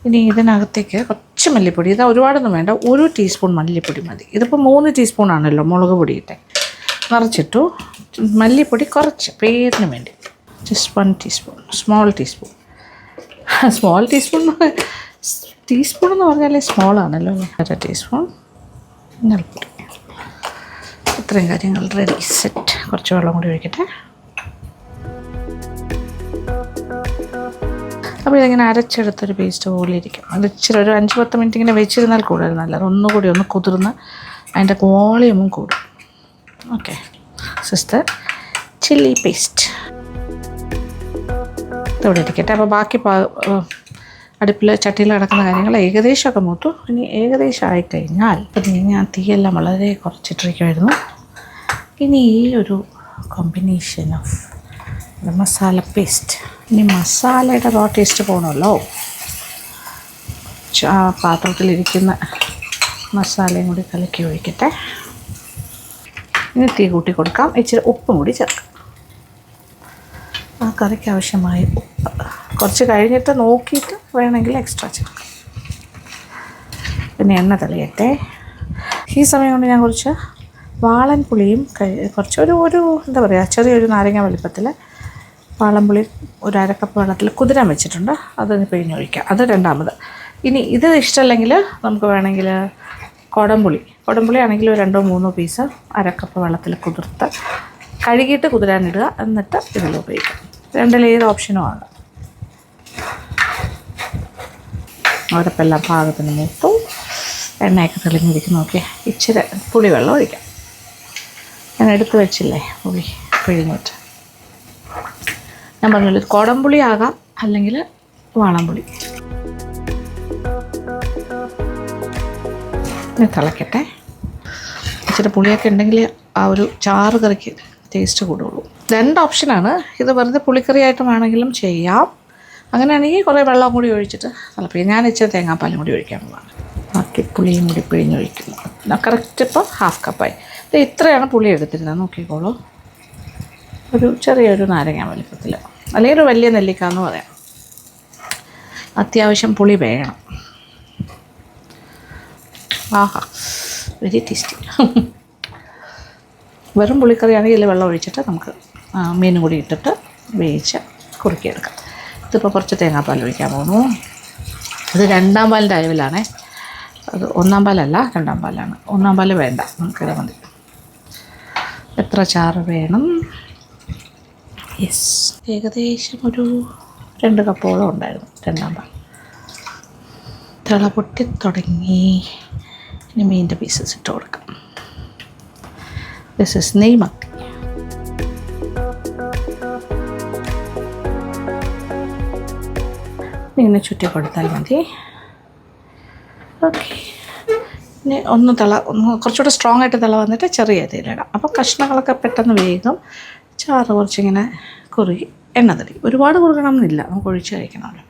ഇനി ഇതിനകത്തേക്ക് കുറച്ച് മല്ലിപ്പൊടി, ഇത് ഒരുപാടൊന്നും വേണ്ട, 1 ടീസ്പൂൺ മല്ലിപ്പൊടി മതി. ഇതിപ്പോൾ 3 ടീസ്പൂണാണല്ലോ മുളക് പൊടി ഇട്ടെ, നിറച്ചിട്ടു. മല്ലിപ്പൊടി കുറച്ച് പേരിന് വേണ്ടി, just 1 teaspoon, small teaspoon. Teaspoon എന്ന് പറഞ്ഞാൽ സ്മോളാണല്ലോ. 1/2 ടീസ്പൂൺ മഞ്ഞൾപ്പൊടി. ഇത്രയും കാര്യങ്ങൾ റെഡി, സെറ്റ്. കുറച്ച് വെള്ളം കൂടി ഒഴിക്കട്ടെ. അപ്പോൾ ഇതിങ്ങനെ അരച്ചെടുത്തൊരു പേസ്റ്റ് പോലെ ഇരിക്കും. അത് ഇച്ചിരി ഒരു 5-10 മിനിറ്റ് ഇങ്ങനെ വെച്ചിരുന്നാൽ കൂടുതൽ നല്ലത്. ഒന്നുകൂടി ഒന്ന് കുതിർന്ന് അതിൻ്റെ വോളിയമും കൂടും. ഓക്കെ, സിസ്റ്റർ ചില്ലി പേസ്റ്റ് ഇതോടെ ഇരിക്കട്ടെ. അപ്പോൾ ബാക്കി അടുപ്പിൽ ചട്ടിയിൽ കിടക്കുന്ന കാര്യങ്ങൾ ഏകദേശമൊക്കെ മൂത്തു. ഇനി ഏകദേശം ആയിക്കഴിഞ്ഞാൽ ഞാൻ തീയെല്ലാം വളരെ കുറച്ചിട്ടിരിക്കുമായിരുന്നു. ഇനി ഈ ഒരു കോമ്പിനേഷൻ ഓഫ് മസാല പേസ്റ്റ്, ഇനി മസാലയുടെ റോ ടേസ്റ്റ് പോകണമല്ലോ. ആ പാത്രത്തിലിരിക്കുന്ന മസാലയും കൂടി കലക്കി ഒഴിക്കട്ടെ. ഇനി തീ കൂട്ടി കൊടുക്കാം. ഇച്ചിരി ഉപ്പും കൂടി ചേർക്കാം. ആ കറിക്ക് ആവശ്യമായ ഉപ്പ് കുറച്ച് കഴിഞ്ഞിട്ട് നോക്കിയിട്ട് വേണമെങ്കിൽ എക്സ്ട്രാ ചേർക്കാം. പിന്നെ എണ്ണ തെളിയട്ടെ. ഈ സമയം കൊണ്ട് ഞാൻ കുറച്ച് വാളൻപുളിയും കുറച്ച് ഒരു എന്താ പറയുക ചെറിയൊരു നാരങ്ങ വലിപ്പത്തിൽ വാളൻപുളി ഒരു അരക്കപ്പ് വെള്ളത്തിൽ കുതിരാൻ വെച്ചിട്ടുണ്ട്. അതൊന്ന് പിഴിഞ്ഞൊഴിക്കാം. അത് രണ്ടാമത്. ഇനി ഇത് ഇഷ്ടമല്ലെങ്കിൽ നമുക്ക് വേണമെങ്കിൽ കുടംപുളി ആണെങ്കിൽ ഒരു 2-3 പീസ് അരക്കപ്പ് വെള്ളത്തിൽ കുതിർത്ത് കഴുകിയിട്ട് കുതിരാനിടുക. എന്നിട്ട് ഇതിൽ ഉപയോഗിക്കാം. രണ്ടിലേത് ഓപ്ഷനും ആണ്. അവരപ്പെല്ലാം പാകത്തിന് മൂത്തു. എണ്ണയൊക്കെ തെളിഞ്ഞിരിക്കും. നോക്കിയേ, ഇച്ചിരി പുളിവെള്ളം ഒഴിക്കാം. ഞാൻ എടുത്ത് വെച്ചില്ലേ പുളി പിഴിഞ്ഞിട്ട്. ഞാൻ പറഞ്ഞല്ലോ കുടംപുളി ആകാം, അല്ലെങ്കിൽ വാളൻപുളി. തിളക്കട്ടെ. ഇച്ചിരി പുളിയൊക്കെ ഉണ്ടെങ്കിൽ ആ ഒരു ചാറ് കറിക്ക് ടേസ്റ്റ് കൂടുള്ളൂ. 2 ഓപ്ഷനാണ്. ഇത് വെറുതെ പുളിക്കറിയായിട്ട് വേണമെങ്കിലും ചെയ്യാം. അങ്ങനെയാണെങ്കിൽ കുറേ വെള്ളം കൂടി ഒഴിച്ചിട്ട് തിളപ്പിക്കും. ഞാൻ ഇച്ചിരി തേങ്ങാപ്പാലും കൂടി ഒഴിക്കാനുള്ളതാണ്. ബാക്കി പുളിയും കൂടി പിഴിഞ്ഞൊഴിക്കുന്നു. കറക്റ്റ് ഇപ്പോൾ 1/2 കപ്പായി. ഇത് ഇത്രയാണ് പുളി എടുത്തിരുന്നത്. നോക്കിക്കോളൂ. ഒരു ചെറിയൊരു നാരങ്ങ വലിപ്പത്തിൽ, അല്ലെങ്കിൽ ഒരു വലിയ നെല്ലിക്ക എന്ന് പറയാം. അത്യാവശ്യം പുളി വേണം. ആഹാ, വെരി ടേസ്റ്റി. വെറും പുളിക്കറിയാണെങ്കിൽ ഇതിൽ വെള്ളം ഒഴിച്ചിട്ട് നമുക്ക് മീനും കൂടി ഇട്ടിട്ട് വേവിച്ച് കുറുക്കിയെടുക്കാം. ഇതിപ്പോൾ കുറച്ച് തേങ്ങാപ്പാൽ ഒഴിക്കാൻ പോകുന്നു. ഇത് 2-ാം പാലിൻ്റെ അളവിലാണേ. അത് 1-ാം പാലല്ല, 2-ാം പാലാണ്. 1-ാം പാൽ വേണ്ട, നമുക്കിത് മതി. എത്ര ചാറ് വേണം? യെസ്, ഏകദേശം ഒരു 2 കപ്പോളം ഉണ്ടായിരുന്നു 2-ാം പാൽ. തിള പൊട്ടി തുടങ്ങി. ഇനി മീനിൻ്റെ പീസസ് ഇട്ട് കൊടുക്കാം. ദിസ് ഇസ് നെയ്മത്തി. ഇങ്ങനെ ചുറ്റി കൊടുത്താൽ മതി. ഓക്കെ. ഇനി ഒന്ന് കുറച്ചുകൂടെ സ്ട്രോങ് ആയിട്ട് തിള വന്നിട്ട് ചെറിയ തീയിലിടാം. അപ്പോൾ കഷ്ണങ്ങളൊക്കെ പെട്ടെന്ന് വേഗം. ചാറ് കുറച്ചിങ്ങനെ കുറുകി എണ്ണ തെളി. ഒരുപാട് കുറുകണം എന്നില്ല, നമുക്ക് ഒഴിച്ച് കഴിക്കണമല്ലോ.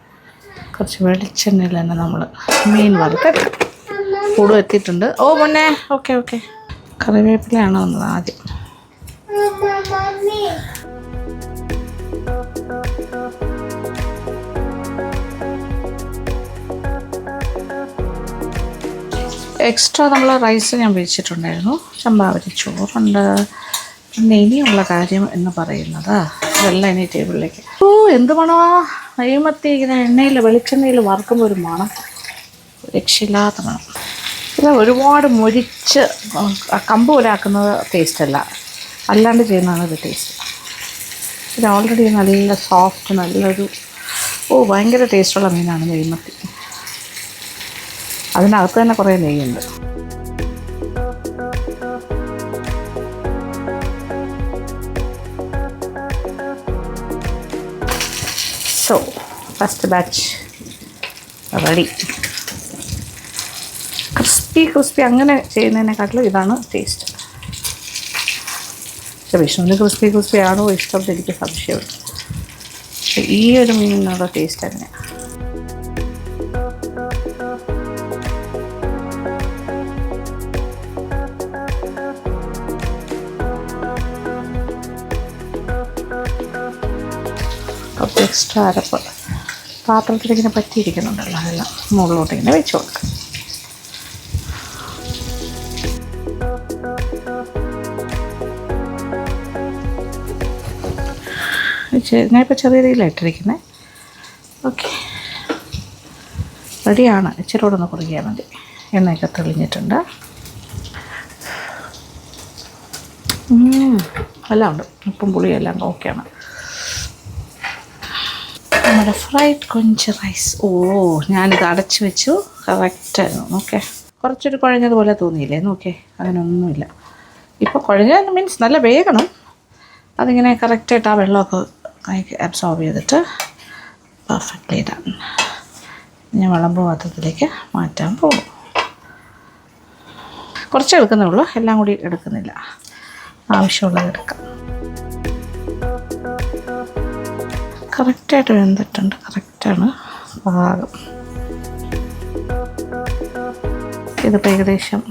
കുറച്ച് വെളിച്ചെണ്ണയിൽ തന്നെ നമ്മൾ മീൻ വറുത്തെടുക്കാം. കൂടും എത്തിയിട്ടുണ്ട്. ഓ മുന്നേ. ഓക്കെ. കറിവേപ്പിലയാണ് വന്നത് ആദ്യം. എക്സ്ട്രാ നമ്മൾ റൈസ് ഞാൻ വെച്ചിട്ടുണ്ടായിരുന്നു. ചമ്പാവരി ചോറുണ്ട്. പിന്നെ ഇനിയുള്ള കാര്യം എന്ന് പറയുന്നത് ഇതെല്ലാം ഇനി ടേബിളിലേക്ക്. ഓ, എന്ത് മണമാ! നെയ്മത്തി ഇങ്ങനെ എണ്ണയിൽ വെളിച്ചെണ്ണയിൽ വറുക്കുമ്പോൾ ഒരു മണം, രക്ഷയില്ലാത്ത മണം. ഇത് ഒരുപാട് മൊരിച്ച് കമ്പ് പോലെ ആക്കുന്നത് ടേസ്റ്റല്ല, അല്ലാണ്ട് ചെയ്യുന്നതാണ് ഇത് ടേസ്റ്റ്. ഇത് ഓൾറെഡി നല്ല സോഫ്റ്റ്, നല്ലൊരു ഭയങ്കര ടേസ്റ്റുള്ള മീനാണ് നെയ്മത്തി. അതിനകത്ത് തന്നെ കുറേ നെയ്യുണ്ട്. So first batch ready. Crispy അങ്ങനെ ചെയ്യുന്നതിനെക്കാട്ടിലും ഇതാണ് ടേസ്റ്റ്. പക്ഷെ വിഷ്ണുവിന് ക്രിസ്പി ആണോ ഇഷ്ടം എനിക്ക് സംശയമുണ്ട്. പക്ഷെ ഈ ഒരു മീനിനുള്ള ടേസ്റ്റ് തന്നെയാണ്. കുറച്ച് എക്സ്ട്രാ അരപ്പ് പാത്രത്തിലിങ്ങനെ പറ്റിയിരിക്കുന്നുണ്ടല്ലോ, അതെല്ലാം മുകളിലോട്ട് ഇങ്ങനെ വെച്ച് കൊടുക്കാം. ഞാനിപ്പോൾ ചെറിയ രീതിയിലിട്ടിരിക്കുന്നത്. ഓക്കെ, റെഡിയാണ്. ഇച്ചിരി കൂടെ ഒന്ന് കുറുകിയാൽ മതി. എണ്ണയൊക്കെ തെളിഞ്ഞിട്ടുണ്ട്. എല്ലാം ഉണ്ട്, ഉപ്പും പുളിയും എല്ലാം ഓക്കെയാണ്. നമ്മുടെ ഫ്രൈഡ് കൊഞ്ച് റൈസ്. ഞാനിത് അടച്ച് വെച്ചു. കറക്റ്റായിരുന്നു. ഓക്കെ, കുറച്ചൊരു കുഴഞ്ഞതുപോലെ തോന്നിയില്ലേ? നോക്കേ, അങ്ങനെയൊന്നുമില്ല. ഇപ്പോൾ കുഴഞ്ഞ മീൻസ് നല്ല വേഗണം. അതിങ്ങനെ കറക്റ്റായിട്ട് ആ വെള്ളമൊക്കെ അബ്സോർബ് ചെയ്തിട്ട് പെർഫെക്റ്റ്ലി ഡൺ. ഞാൻ വിളമ്പ് പാത്രത്തിലേക്ക് മാറ്റാൻ പോകും. കുറച്ച് എടുക്കുന്നേ ഉള്ളൂ, എല്ലാം കൂടി എടുക്കുന്നില്ല. ആവശ്യമുള്ളത് എടുക്കാം. കറക്റ്റായിട്ട് വെന്തിട്ടുണ്ട്. കറക്റ്റാണ് പാകം. ഇതിപ്പോൾ ഏകദേശം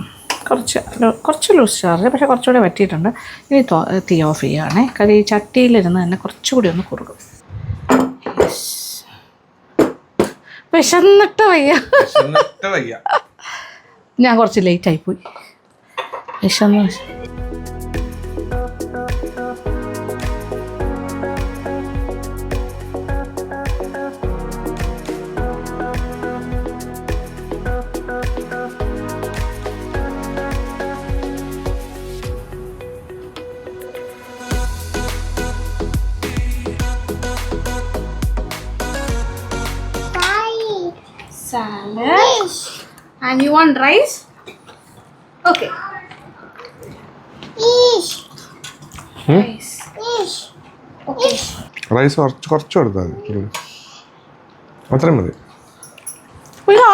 കുറച്ച് ലൂസ് ചാർജ്, പക്ഷേ കുറച്ചുകൂടെ വറ്റിയിട്ടുണ്ട്. ഇനി തീ ഓഫ് ചെയ്യുകയാണേ. കാര്യം ഈ ചട്ടിയിലിരുന്ന് തന്നെ കുറച്ചുകൂടി ഒന്ന് കുറുകും. വിശന്നിട്ട് വയ്യ. ഞാൻ കുറച്ച് ലേറ്റായിപ്പോയി. വിശന്ന് salad. And you want rice? Okay. Rice. Okay. Rice കുറച്ച് കൊടുത്താൽ മതി. അത്രയും മതി.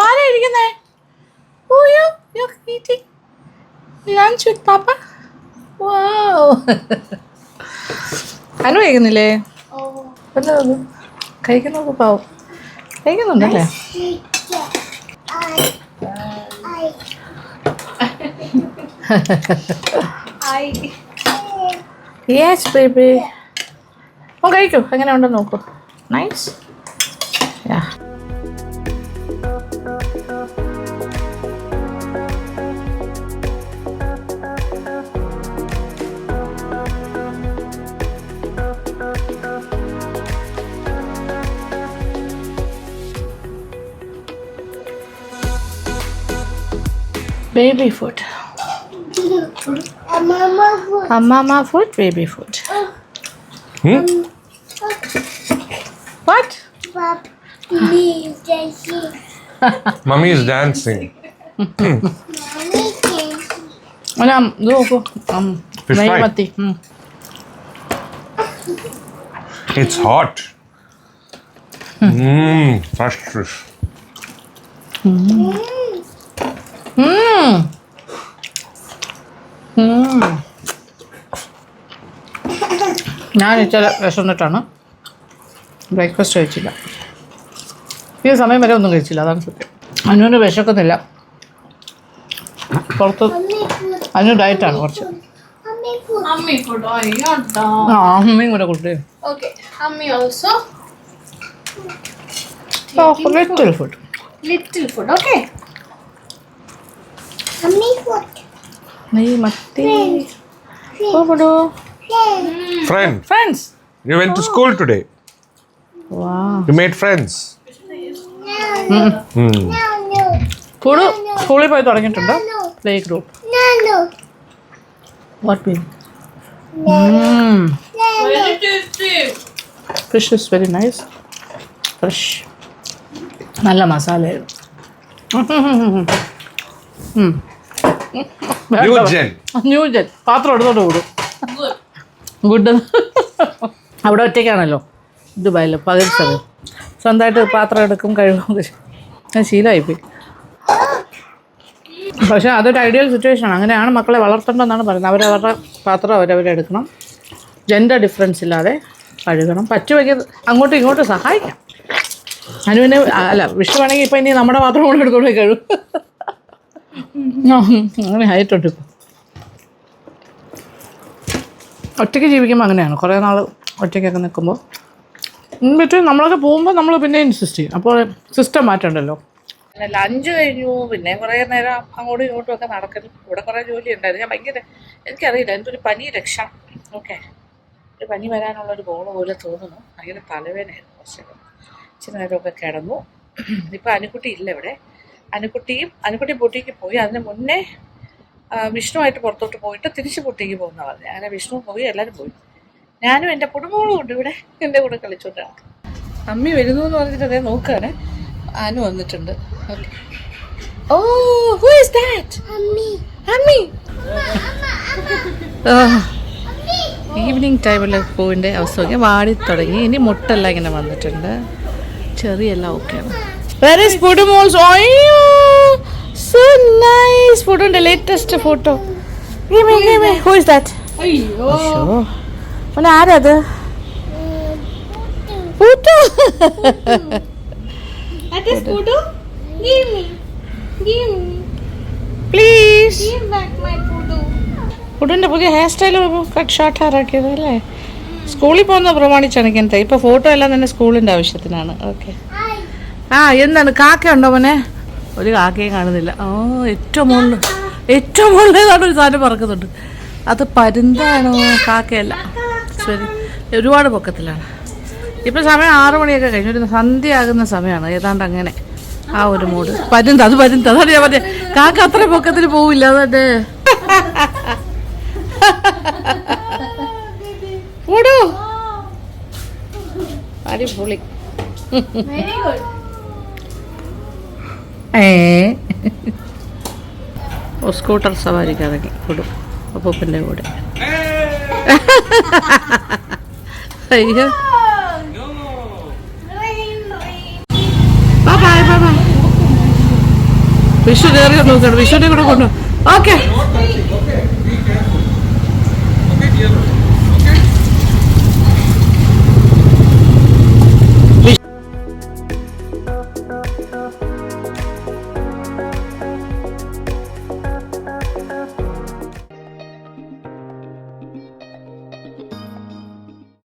ആരാ ഇരിക്കുന്നേ? Oh, you're eating lunch with Papa? Wow. Anu കഴിക്കുന്നില്ലേ? കഴിക്കുന്നൊക്കെ പാവം കഴിക്കുന്നുണ്ടല്ലേ? Yes baby. ഓ കഴിക്കൂ, എങ്ങനെ ഉണ്ടെന്ന് നോക്കൂ. Nice. Yeah. Baby food. Mama food, baby food. What? Mummy is dancing. ഇത് നോക്കൂ. Fish fry. നെയ്മത്തി. It's hot. Fresh fish. ഞാൻ ചില വിശന്നിട്ടാണ് ബ്രേക്ക്ഫാസ്റ്റ് കഴിച്ചില്ല. ഈ സമയം വരെ ഒന്നും കഴിച്ചില്ല, അതാണ് സത്യം. അനുവിന് വിശക്കുന്നില്ല. പുറത്ത് അനു ഡയറ്റാണ് കുറച്ച്. ആ അമ്മയും കൂടെ കൂട്ടി. Okay. Ammi also. Little food. Little food. Okay. നെയ്മത്തി. ഓടോ. Friends. You went to school today. Wow. You made friends. പുഴു സ്കൂളിൽ പോയി തുടങ്ങിയിട്ടുണ്ട്. Play group. What mean? Fish is very nice. Fresh. നല്ല മസാലയായിരുന്നു. ന്യൂജൻ പാത്രം എടുത്തോണ്ട് കൂടും. ഗുഡ്. അവിടെ ഒറ്റയ്ക്കാണല്ലോ ദുബായിൽ പകുതി സമയം സ്വന്തമായിട്ട് പാത്രം എടുക്കും കഴുകും. ഞാൻ ശീലമായിപ്പോയി. പക്ഷേ അതൊരു ഐഡിയൽ സിറ്റുവേഷനാണ്. അങ്ങനെയാണ് മക്കളെ വളർത്തേണ്ടതെന്നാണ് പറയുന്നത്. അവരവരുടെ പാത്രം അവരവരെടുക്കണം. ജെൻഡർ ഡിഫറൻസ് ഇല്ലാതെ കഴുകണം. പറ്റുമെങ്കിൽ അങ്ങോട്ടും ഇങ്ങോട്ടും സഹായിക്കാം. അനുവിന് അല്ല വിഷു വേണമെങ്കിൽ ഇപ്പം ഇനി നമ്മുടെ പാത്രം കൊണ്ട് എടുത്തോണ്ട് കഴുകും. അങ്ങനെ ആയിട്ടുണ്ട്. ഇപ്പം ഒറ്റയ്ക്ക് ജീവിക്കുമ്പോൾ അങ്ങനെയാണ്. കുറേ നാൾ ഒറ്റയ്ക്കൊക്കെ നിൽക്കുമ്പോൾ പറ്റും. നമ്മളൊക്കെ പോകുമ്പോൾ നമ്മൾ പിന്നെ ഇൻസിസ്റ്റ് ചെയ്യും. അപ്പോൾ സിസ്റ്റം മാറ്റണ്ടല്ലോ. പിന്നെ ലഞ്ച് കഴിഞ്ഞു. പിന്നെ കുറേ നേരം അങ്ങോട്ടും ഇങ്ങോട്ടും ഒക്കെ നടക്കലും. ഇവിടെ കുറേ ജോലി ഉണ്ടായിരുന്നു. ഞാൻ ഭയങ്കര എനിക്കറിയില്ല എന്തൊരു പനി ലക്ഷണം. ഓക്കെ, ഒരു പനി വരാനുള്ളൊരു ബോള് പോലെ തോന്നുന്നു. ഭയങ്കര തലവേദനയായിരുന്നു. കുറച്ച് ഇച്ചിരി നേരമൊക്കെ കിടന്നു. ഇപ്പം അനുക്കുട്ടി ഇല്ല ഇവിടെ. അനുക്കുട്ടി പൊട്ടിക്ക് പോയി. അതിന് മുന്നേ വിഷ്ണുവായിട്ട് പുറത്തോട്ട് പോയിട്ട് തിരിച്ച് പൊട്ടിക്ക് പോകുന്ന പറഞ്ഞത്. അങ്ങനെ വിഷ്ണു പോയി, എല്ലാവരും പോയി. ഞാനും എൻ്റെ കുടുംബങ്ങളും ഉണ്ട് ഇവിടെ എൻ്റെ കൂടെ കളിച്ചോണ്ടാണ്. അമ്മി വരുന്നു എന്ന് പറഞ്ഞിട്ട് അതേ നോക്കുകയാണ്. അനു വന്നിട്ടുണ്ട്. Okay. Oh who is that? അമ്മി. ഈവനിങ് ടൈമിൽ പൂവിൻ്റെ അവസ്ഥ നോക്കിയാൽ വാടി തുടങ്ങി. ഇനി മുട്ടെല്ലാം ഇങ്ങനെ വന്നിട്ടുണ്ട്. ചെറിയെല്ലാം ഓക്കെയാണ്. Where is Pudumol's? Oh, so nice. Pudum's latest photo. Give me. Who is that? Ayyo. Sure. What are that? Pudu. That is Pudu. Give me. Please. Give back my Pudu. Pudum's പുതിയ hair style cut short ആക്കിയത് അല്ലേ? സ്കൂളിൽ പോകുന്ന പ്രമാണിച്ചാണ് ഇങ്ങനത്തെ. ഇപ്പോൾ photo എല്ലാം തന്നെ സ്കൂളിൻ്റെ ആവശ്യത്തിനാണ്. ഓക്കെ. ആ എന്താണ് കാക്ക ഉണ്ടോ മോനെ? ഒരു കാക്കയും കാണുന്നില്ല. ഓ ഏറ്റവും മുകളിലേതാണ് ഒരു സാധനം പറക്കുന്നുണ്ട്. അത് പരുന്താണോ കാക്കയല്ല? ശരി, ഒരുപാട് പൊക്കത്തിലാണ്. ഇപ്പം സമയം 6 മണിയൊക്കെ കഴിഞ്ഞു. ഒരു സന്ധ്യയാകുന്ന സമയമാണ് ഏതാണ്ട്. അങ്ങനെ ആ ഒരു മൂഡ്. പരുന്ത് അതാണ് ഞാൻ പറഞ്ഞത്. കാക്ക അത്ര പൊക്കത്തിൽ പോവില്ല. അതെ ഓടോ അടിപൊളി. Very good. ഓ സ്കൂട്ടർ സവാരിക്ക് ഇറങ്ങി കൊടും അപ്പൂപ്പൻ്റെ കൂടെ. അയ്യോ bye bye bye bye. Vishu കയറി നോക്കണം, വിഷുവിനെ കൂടെ കൊണ്ടു. ഓക്കെ